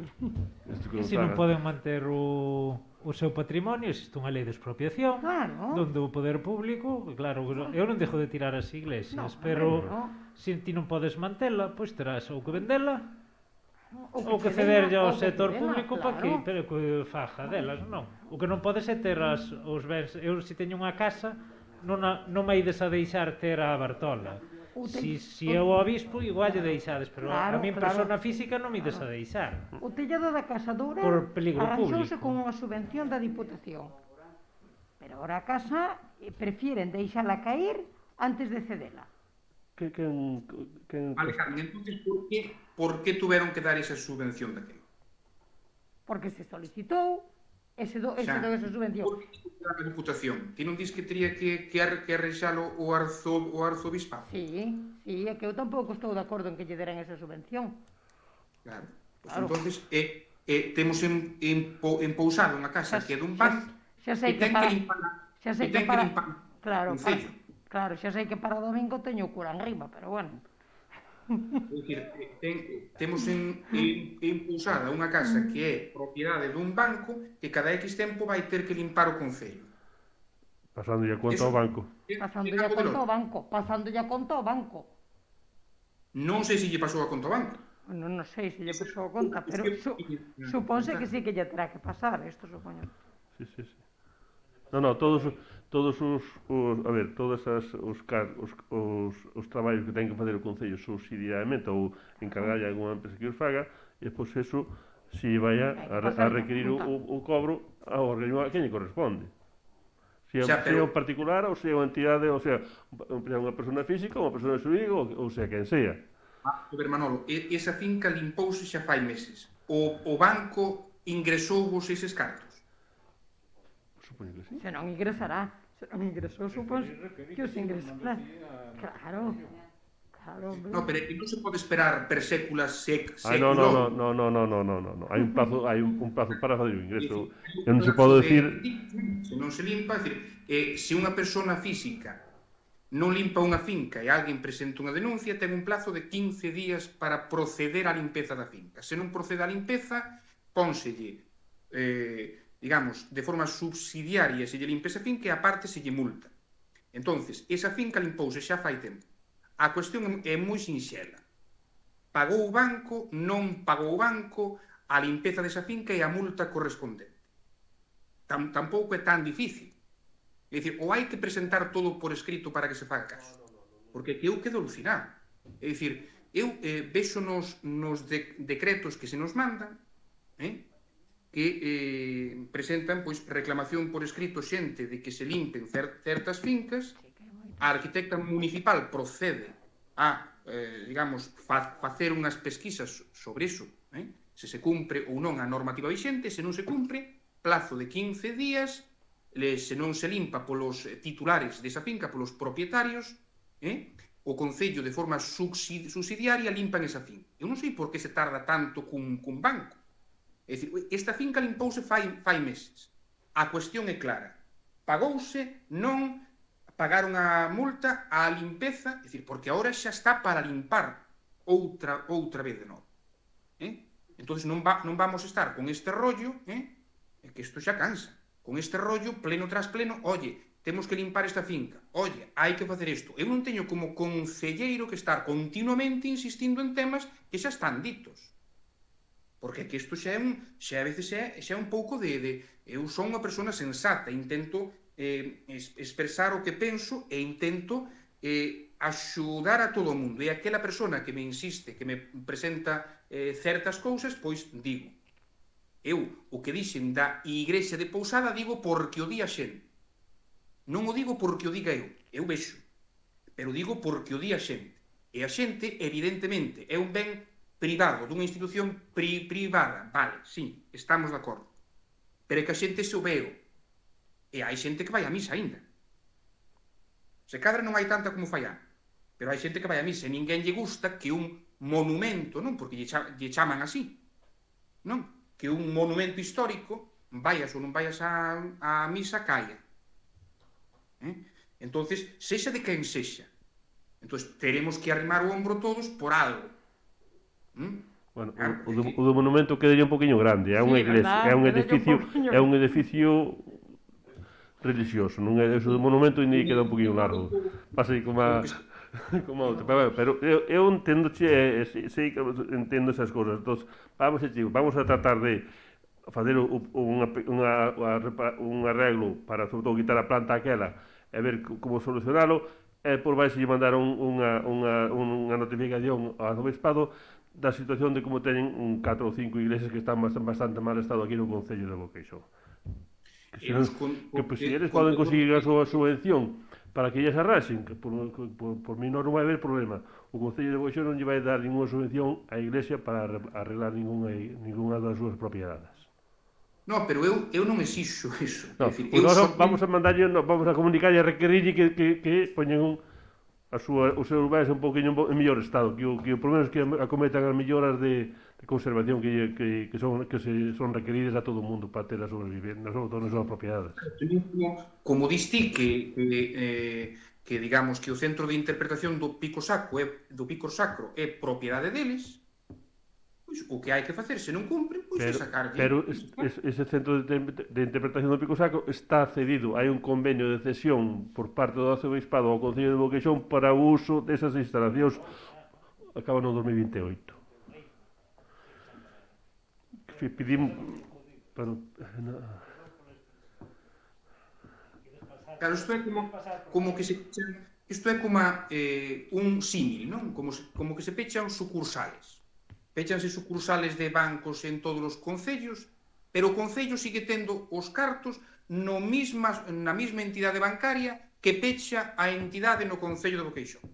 E se non poden manter o seu patrimonio, existe unha lei de expropiación, donde o poder público, claro, eu non deixo de tirar as iglesias, pero se ti non podes mantela, pois terás ou que vendela, ou que cederlle ao sector público para que faja delas, non. O que non podes é ter os bens. Eu, se teño unha casa, non me ides a deixar ter a Bartola. Se eu o obispo, igual lle deixades, pero a min persona física non me ides a deixar. O tellado da Casa Doura arranxouse con unha subvención da Diputación, pero ahora a casa prefieren deixala caer antes de cedela. Vale, Carmen, entonces, por que tuveron que dar esa subvención daquela? Porque se solicitou, ese dou esa subvención. Por que a Diputación? Ti non dis que teria que arrexalo o arzobispado? Sí, é que eu tampouco estou de acordo en que lle deran esa subvención. Claro, entonces temos en Pousada unha casa que é dun banco e ten que limpar claro, xa sei que para o domingo teño o cura en riba, pero bueno. É dicir, temos en Pousada unha casa que é propiedade dun banco que cada X tempo vai ter que limpar o Concello. Pasando a conta Eso. ao banco. Pasándolle a conta ao banco. Pasándolle a conta ao banco. Non sei se lle pasou a conta ao banco. Non sei se lle pasou a conta, pero supónse que sí que lle terá que pasar, isto supoño. Sí. No, todos os a ver, todos os traballos que ten que facer o Concello subsidiariamente ou encargarlle a alguma empresa que os faga, e pois eso si vai a requerir o cobro ao organismo a quen lle corresponde. Se é un particular ou se é unha entidade, ou sea, unha persona física ou unha persona xurídica ou sea quen sea. A ver, Manolo, esa finca limpouse xa fai meses. O banco ingresouvos eses cartos? Supoño que sí. Se non ingresará. Se non ingresou, supónse que os ingresará. Claro. Hombre. No, pero non se pode esperar per séculas No. Hai un plazo para fazer o ingreso. E non se pode decir... Se non se limpa, se unha persona física non limpa unha finca e alguén presenta unha denuncia, ten un plazo de 15 días para proceder á limpeza da finca. Se non procede á limpeza, pónselle, digamos, de forma subsidiaria se lle limpa esa finca e aparte se lle multa. Entonces, esa finca limpouse xa fai tempo. A cuestión é moi sinxela. Pagou o banco, non pagou o banco a limpeza desa finca e a multa correspondente. Tampouco é tan difícil. É dicir, ou hai que presentar todo por escrito para que se faga caso. Porque eu quedo alucinado. É dicir, eu vexo nos decretos que se nos mandan, que presentan pois reclamación por escrito xente de que se limpen certas fincas. A arquitecta municipal procede a, digamos, facer unhas pesquisas sobre iso, se se cumpre ou non a normativa vixente, se non se cumpre, plazo de 15 días, se non se limpa polos titulares desa finca, polos propietarios, o Concello de forma subsidiaria limpan esa finca. Eu non sei por que se tarda tanto cun banco. É dicir, esta finca limpouse fai meses. A cuestión é clara. Pagouse, non pagaron a multa á limpeza, é dicir, porque agora xa está para limpar outra vez de novo. Entón, non vamos estar con este rollo, que isto xa cansa, con este rollo, pleno tras pleno, oye, temos que limpar esta finca, oye, hai que facer isto. Eu non teño como concelleiro que estar continuamente insistindo en temas que xa están ditos. Porque que isto xa a veces xa é un pouco de... Eu son unha persona sensata, intento expresar o que penso e intento axudar a todo o mundo. E aquela persona que me insiste, que me presenta certas cousas, pois digo. Eu, o que dixen da Igrexa de Pousada, digo porque o di a xente. Non o digo porque o diga eu vexo. Pero digo porque o di a xente. E a xente, evidentemente, é un ben privado, dunha institución privada. Vale, sí, estamos de acordo. Pero é que a xente se o veo. E hai xente que vai a misa aínda. Se cadra non hai tanta como fai ano, pero hai xente que vai a misa e ninguén lle gusta que un monumento, non? Porque lle chaman así, non? Que un monumento histórico, vaias ou non vaias a misa, caia. Entonces, sexa de quen sexa. Entonces, teremos que arrimar o ombro todos por algo. Bueno, o do monumento quedaría un poquinho grande, é unha iglesia, é un edificio religioso, non é eso do monumento e queda un poquinho largo. Pasa aí como outro, pero eu entendo sei que entendo esas cousas. Entón, vamos a tratar de fazer un arreglo para, sobre todo, quitar a planta aquela e ver como solucionalo, e por vais lle mandar unha notificación ao Arzobispado da situación de como teñen 4 ou 5 iglesias que están bastante mal estado aquí no Concello de Boqueixón. Que se eles poden conseguir a súa subvención para que ellas arraxen, que por mí non vai haber problema. O Concello de Boqueixón non lle vai dar ninguna subvención á iglesia para arreglar ninguna das súas propiedades. No, pero eu non exixo iso. Vamos a mandarlle, vamos a comunicarlle, a requerirlle que poñen os seus bens un poquinho en mellor estado, que por menos que acometan as melloras de conservación que son requeridas a todo o mundo para ter as súas vivendas, sobre todo nas súas propiedades. Como diste que digamos que o centro de interpretación do Pico Sacro é propiedade deles, pois o que hai que facer se non cumpren, pois é sacar Pero ese centro de interpretación do Pico Saco está cedido, hai un convenio de cesión por parte do Arcebispado ao Concello de Boqueixón para o uso desas instalacións, acaba no 2028. Pedimos... Claro, isto é como que se pechan, isto é como un símil, non? Como que se pechan sucursales. Péchanse sucursales de bancos en todos os concellos, pero o concello sigue tendo os cartos na mesma entidade bancaria que pecha a entidade no concello de Boqueixón.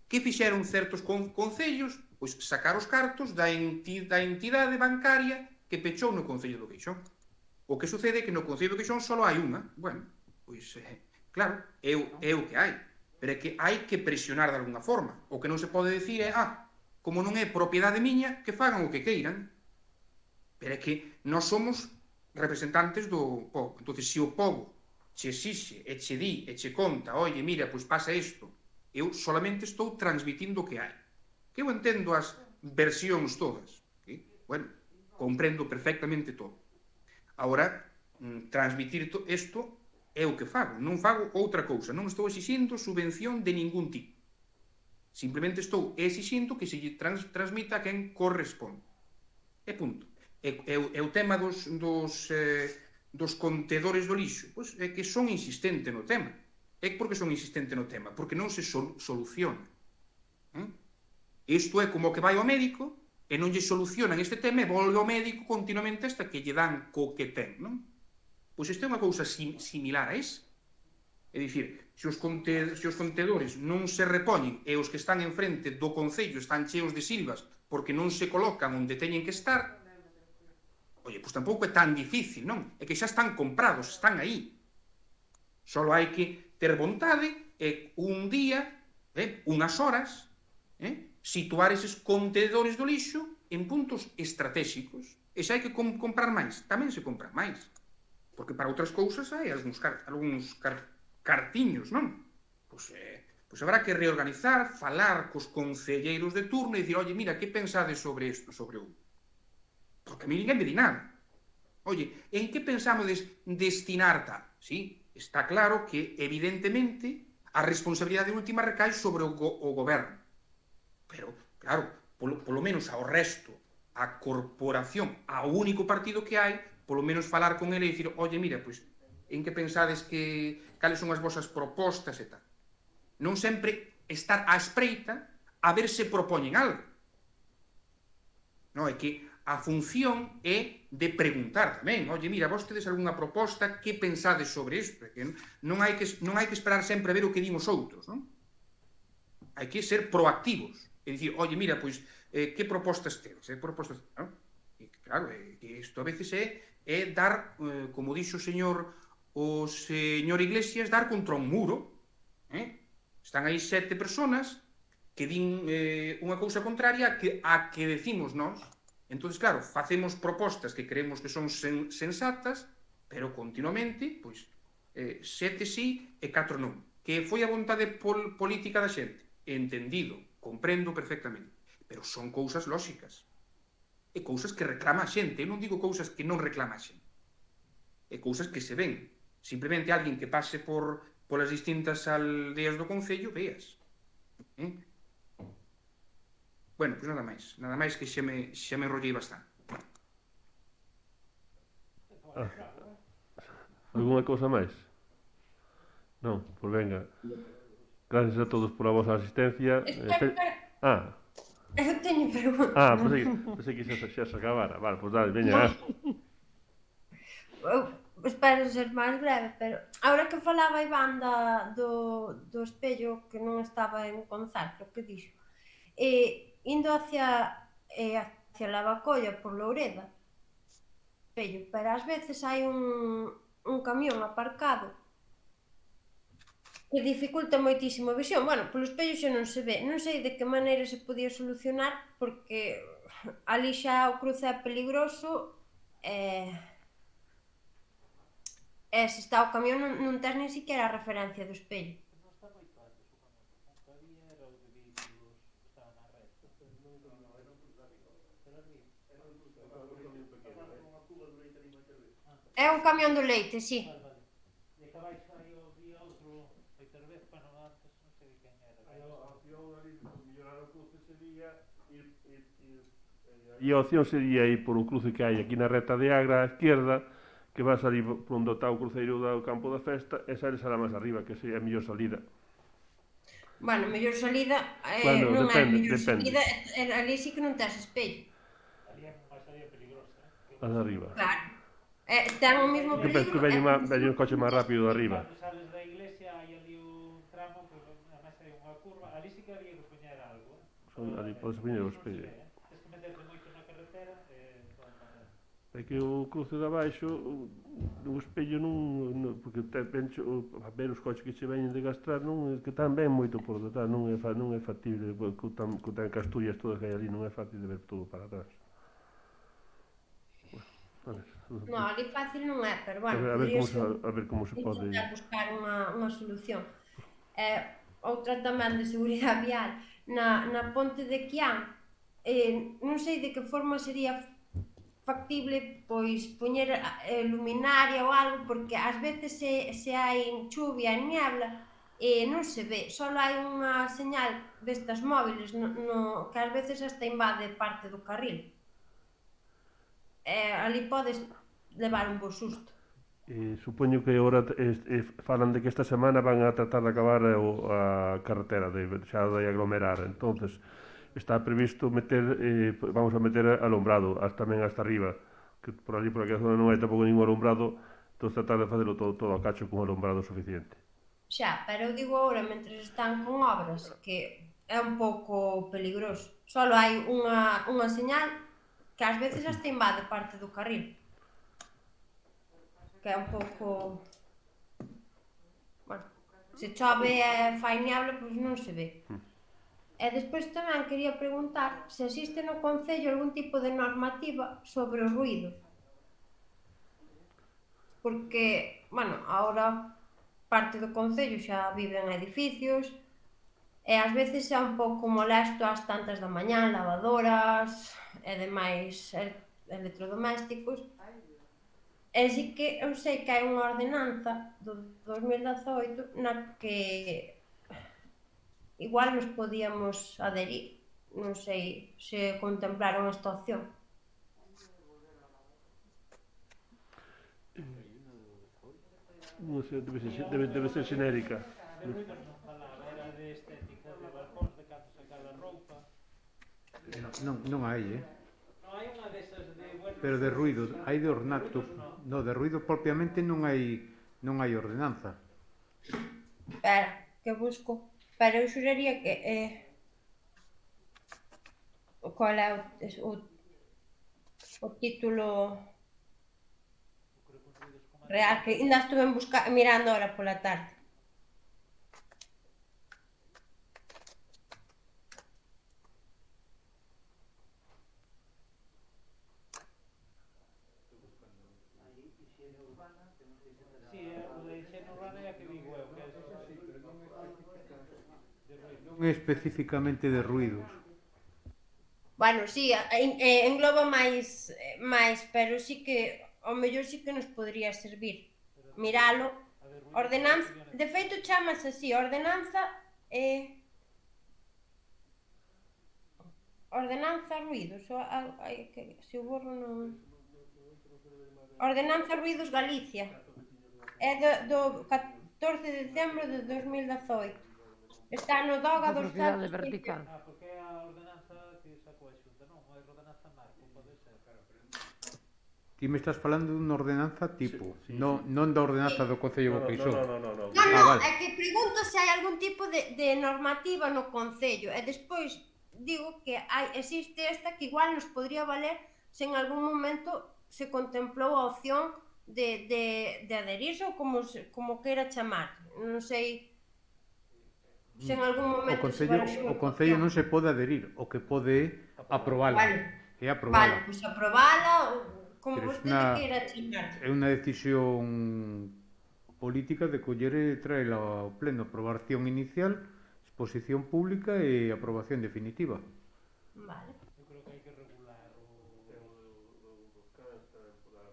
Que fixeron certos concellos? Pois sacar os cartos da entidade bancaria que pechou no concello de Boqueixón. O que sucede é que no concello de Boqueixón só hai unha. Bueno, pois, claro, é o que hai. Pero é que hai que presionar de alguna forma. O que non se pode decir é, como non é propiedade miña, que fagan o que queiran. Pero é que nós somos representantes do povo. Entón, se o povo che exixe, e che di, e che conta, oye, mira, pois pasa isto, eu solamente estou transmitindo o que hai. Que eu entendo as versións todas. Bueno, comprendo perfectamente todo. Agora, transmitir isto é o que fago. Non fago outra cousa. Non estou exixindo subvención de ningún tipo. Simplemente estou exixindo que se lle transmita a quen corresponde. E punto. E o tema dos contedores do lixo, pois é que son insistente no tema. É porque son insistente no tema, porque non se soluciona. Isto é como que vai ao médico e non lle solucionan este tema e volve ao médico continuamente hasta que lle dan co que ten, non? Pois isto é unha cousa similar a esa. É dicir, se os contedores non se repoñen e os que están enfrente do concello están cheos de silvas porque non se colocan onde teñen que estar, oye, pois tampouco é tan difícil, non? É que xa están comprados, están aí. Só hai que ter vontade e un día, unhas horas, situar eses contedores do lixo en puntos estratégicos. E xa hai que comprar máis, tamén se compran máis. Porque para outras cousas hai algúns cartiños, non? Pois habrá que reorganizar, falar cos concelleiros de turno e dicir, oye, mira, que pensades sobre isto, sobre o... Porque a mí ninguén me di nada. Oye, en que pensamos destinar tal? Sí, está claro que, evidentemente, a responsabilidade última recae sobre o goberno. Pero, claro, polo menos ao resto, a corporación, ao único partido que hai, polo menos falar con ele e dicir, oye, mira, pois, en que pensades cales son as vosas propostas e tal. Non sempre estar á espreita a ver se propoñen algo. Non, é que a función é de preguntar tamén. Oye, mira, vos tedes algunha proposta, que pensades sobre isto? Non hai que esperar sempre a ver o que din os outros, non? Hai que ser proactivos. E dicir, oye, mira, pois, que propostas tedes? Non? E claro, que isto a veces é dar, como dixo o señor Iglesias, dar contra un muro. Están aí 7 personas que din unha cousa contraria a que decimos nós. Entón, claro, facemos propostas que creemos que son sensatas, pero continuamente, pois, 7 sí e 4 non. Que foi a vontade política da xente? Entendido, comprendo perfectamente. Pero son cousas lóxicas. E cousas que reclama a xente. Eu non digo cousas que non reclama a xente. E cousas que se ven. Simplemente alguén que pase polas distintas aldeas do concello, veas. Bueno, pois nada máis. Nada máis que xa me enrollei bastante. Alguna cousa máis? Non, pois venga. Gracias a todos pola vosa asistencia. Eu teño pregunta. Pensei que xa se acabara. Vale, pois dale, veña. Eu espero ser máis breve, pero agora que falaba Iván do espello que non estaba en concerto, que dixo, indo hacia Lavacolla por Loureda, espello, pero ás veces hai un camión aparcado que dificulta moitísimo a visión. Bueno, polo espello xa non se ve. Non sei de que maneira se podía solucionar, porque ali xa o cruce é peligroso e se está o camión non tes nin siquiera a referencia do espello. É un camión do leite, sí. E que abaixo hai outro outra vez, bueno, antes non sei de quen era. A opción ali, mellorar o cruce sería e a opción sería ir por un cruce que hai aquí na reta de Agra á esquerda, que vas ali por onde está o cruceiro do campo da festa e sales alá máis arriba, que sería a mellor salida. Bueno, mellor salida Bueno, non é depende, mellor depende. salida, ali sí que non tes espello. Ali é unha salida peligrosa, A de arriba. Claro. Ten o mesmo Que peligro. veñen un coche máis rápido de arriba. Cando sales da iglesia hai ali un tramo que además hai unha curva, ali sí que había que poñer algo. Ali podes poñer o espello. Tens que meterte moito na carretera e todo para... É que o cruce de abaixo, o espello non porque a ver os coches que che veñen de gastrar non, que tan ben moito por detrás, non é factible, porque tan Asturias todas que hai ali, non é fácil de ver todo para atrás. Bueno, No, ali fácil non é, pero bueno, a ver como se pode intentar buscar unha solución. Outra tamén de seguridade vial, na ponte de Quián, non sei de que forma sería factible pois poñer luminaria ou algo, porque ás veces se hai chuvia e niebla e non se ve, só hai unha señal destas móviles que ás veces hasta invade parte do carril. Ali podes levar un bo susto. Supoño que agora falan de que esta semana van a tratar de acabar a carretera xa de aglomerar, entonces está previsto vamos a meter alumbrado tamén hasta arriba, que por ali por aquela zona non hai tampouco ningún alumbrado, entón tratar de facelo todo a cacho con alumbrado suficiente. Xa, pero eu digo agora, mentre están con obras, que é un pouco peligroso. Só hai unha señal que ás veces hasta invade parte do carril. Que é un pouco... Bueno, se chove e fai niebla, pois non se ve. E despois tamén quería preguntar se existe no Concello algún tipo de normativa sobre o ruído. Porque, bueno, agora parte do Concello xa viven en edificios e ás veces é un pouco molesto ás tantas da mañá, lavadoras e demais electrodomésticos. E si que eu sei que hai unha ordenanza do 2018 na que igual nos podíamos adherir. Non sei se contemplaron esta opción. Non sei, debe ser xenérica. De ruido non falaba, era de estética, de balcóns, de cando sacar a roupa. Non hai, Non hai unha desas de... Bueno, pero de ruido, hai de ornato. No, de ruido propiamente non hai ordenanza. Espera, que busco. Pero eu xuraría que... Qual é o título real? Que ainda estuve mirando ahora pola tarde. Sí, o de higiene urbana é a que digo eu, que é Non é especificamente de ruidos. Bueno, sí, engloba máis, pero sí que ao mellor sí que nos podría servir miralo. Ordenanza, de feito chamase así, ordenanza ruidos, se o borro non... Ordenanza ruidos Galicia. É do 14 de decembro de 2018. Está no DOGA dos Velocidade vertical. porque é a ordenanza que sacou a Xunta, non? A ordenanza marco, pode ser. Ti me estás falando dunha ordenanza tipo, non da ordenanza do Concello Boqueixón. No. Non, Vale. é que pregunto se hai algún tipo de normativa no Concello e despois digo que existe esta que igual nos podría valer se en algún momento se contemplou a opción de adherirse ou como queira chamar. Non sei se en algún momento O Concello non se pode adherir, o que pode é aprobala. É aprobala. Vale, pois aprobala, como Pero vostede queira chamar. É unha decisión política de coller e traela ao pleno. Aprobación inicial, exposición pública e aprobación definitiva. Vale.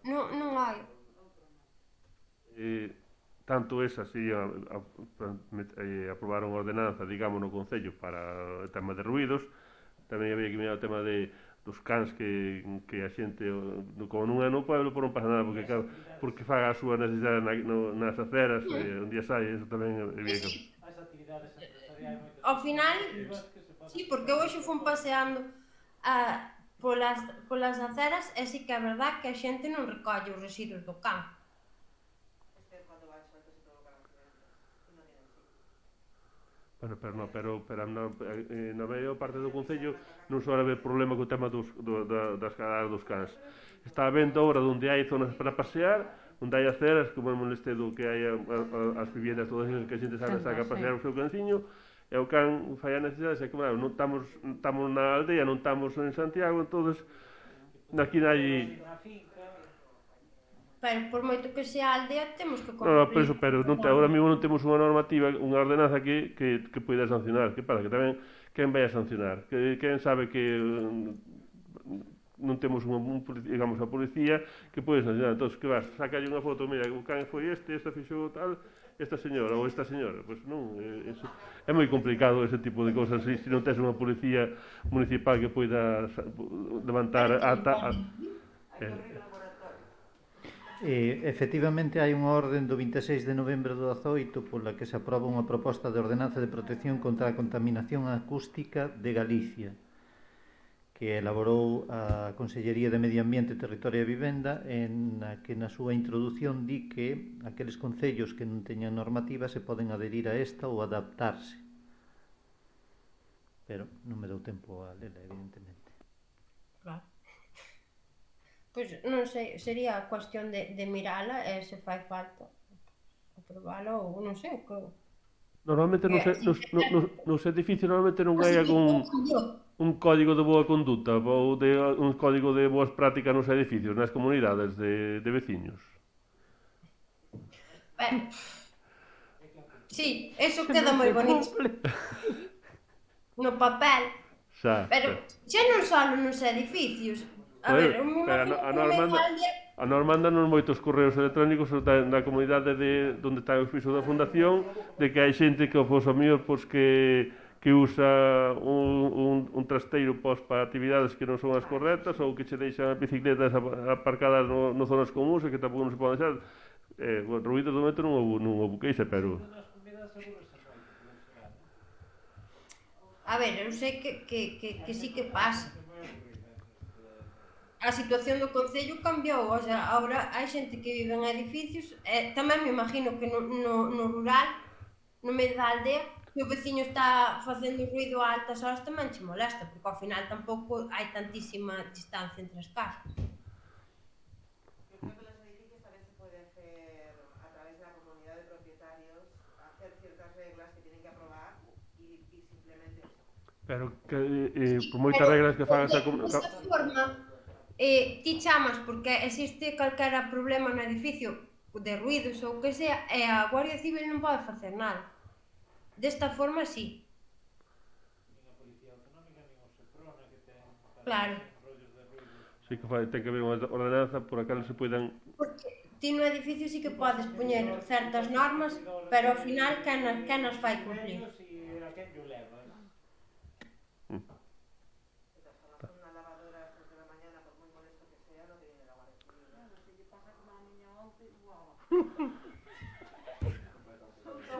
Non hai. Tanto esa si aprobaron a ordenanza, digamos, no Concello para o tema de ruidos. Tamén había que mirar o tema dos cans que a xente, como non é no pueblo, por non pasa nada, porque faga a súa necesidade nas aceras, un día sai, eso tamén había que... Ao final, sí, porque hoxe fun paseando polas aceras e sí que é verdad que a xente non recolle os residuos do can. Bueno, pero na maior parte do Concello non só haber problema co tema das cagadas dos cans. Está habendo agora onde hai zonas para pasear, onde hai aceras, como en Molestedo, que hai as viviendas todas esas que a xente saca a pasear o seu canciño, e o can fai a necesidade, e que, claro, non estamos na aldea, non estamos en Santiago, entonces, aquí hai... Pero por moito que sea a aldea, temos que No, cumprir. pero agora mesmo non temos unha normativa, unha ordenanza que poida sancionar. Que pasa? Que tamén, quen vai a sancionar? Quen sabe que non temos digamos, a policía que pode sancionar? Entón, que vas? Sacalle unha foto, mira, o can foi esta fixou tal, esta señora ou esta señora. Pois non, é moi complicado ese tipo de cousas se non tes unha policía municipal que poida levantar ata... Efectivamente, hai unha orden do 26 de novembro do 18 pola que se aproba unha proposta de ordenanza de protección contra a contaminación acústica de Galicia, que elaborou a Consellería de Medio Ambiente, Territorio e Vivenda, en a que na súa introdución di que aqueles concellos que non teñan normativa se poden adherir a esta ou adaptarse. Pero non me dou tempo a lela, evidentemente. Claro. Pois non sei, sería cuestión de mirala e se fai falta aprobalo ou non sei o que... Normalmente nos edificios normalmente non hai un código de boa conduta ou un código de boas prácticas nos edificios, nas comunidades de veciños. Sí, eso queda moi bonito no papel, pero xa non só nos edificios. A ver, a norma anda nos moitos correos electrónicos da comunidade onde está o piso da fundación, de que hai xente que, pois, a mellor, pois, que usa un trasteiro para actividades que non son as correctas, ou que che deixan as bicicletas aparcadas no zonas comuns e que tampouco non se poden deixar. O ruído do momento non houve queixa, pero... A ver, eu sei que sí que pasa. A situación do Concello cambiou, o sea, agora hai xente que vive en edificios, e tamén me imagino que no rural, no medio da aldea, que o veciño está facendo ruido a altas horas tamén che molesta, porque ao final tampouco hai tantísima distancia entre as casas. Yo creo que los edificios también se puede hacer a través de la comunidad de propietarios, hacer ciertas reglas que tienen que aprobar y simplemente eso. Pero por moitas reglas que fagan esa comunidade... Desa forma, ti chamas porque existe calquera problema no edificio de ruidos ou que sea e a Guardia Civil non pode facer nada. Desta forma, sí. Claro. Sí que ten que haber unha ordenanza por a cal se poidan... Porque ti no edificio sí que podes poñer certas normas, pero ao final quen as fai cumplir?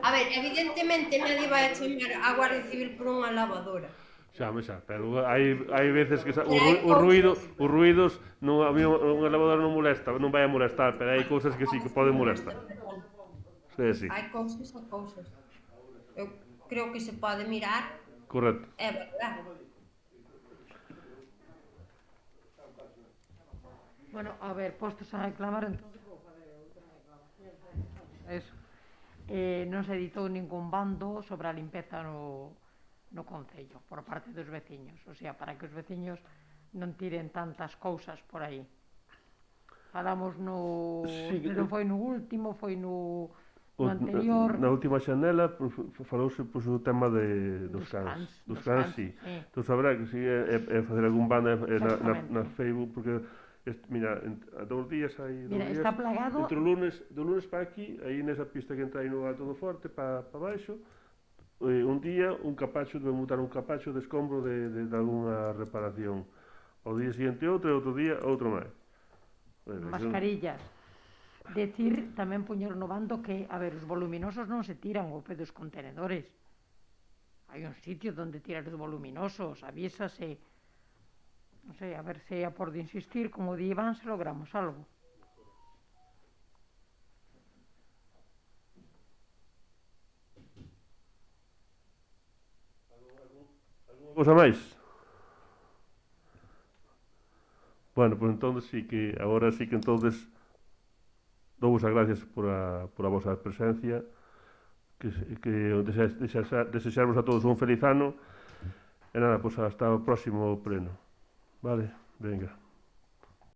A ver, evidentemente nadie vai a chamar a Guardia Civil por unha lavadora. Xa, pero hai veces que os ruidos a mí unha lavadora non molesta, non vai a molestar, pero hai cousas que sí que poden molestar. Sí. Hai cousas e cousas. Eu creo que se pode mirar. Correcto. É verdade. Bueno, a ver, postos a reclamar, entón vou facer outra reclamación. Eso. Non se editou ningún bando sobre a limpeza no Concello por parte dos veciños, o sea, para que os veciños non tiren tantas cousas por aí. Falamos non foi no último, foi no no anterior... Na última xanela falouse o tema dos cans. Dos cans, sí. Entón saberá que si é facer algún ban na Facebook, porque mira, a 2 días hai... Mira, está plagado... Entre do lunes para aquí, aí nesa pista que entra aí no Alto do Forte, para baixo, un día un capacho, debe mutar un capacho de escombro de algunha reparación. O día seguinte outro, e outro día outro máis. Mascarillas. Decir, tamén poñer no bando que, a ver, os voluminosos non se tiran ao pé dos contenedores. Hai un sitio onde tirar os voluminosos, avísase. Non sei, a ver se a por de insistir, como di Iván, se logramos algo. Alguna cousa máis? Bueno, pois entón sí que, agora sí que entonces douvos as gracias por a vosa presencia, que desexarvos a todos un feliz ano, e nada, pois hasta o próximo pleno. Vale, venga.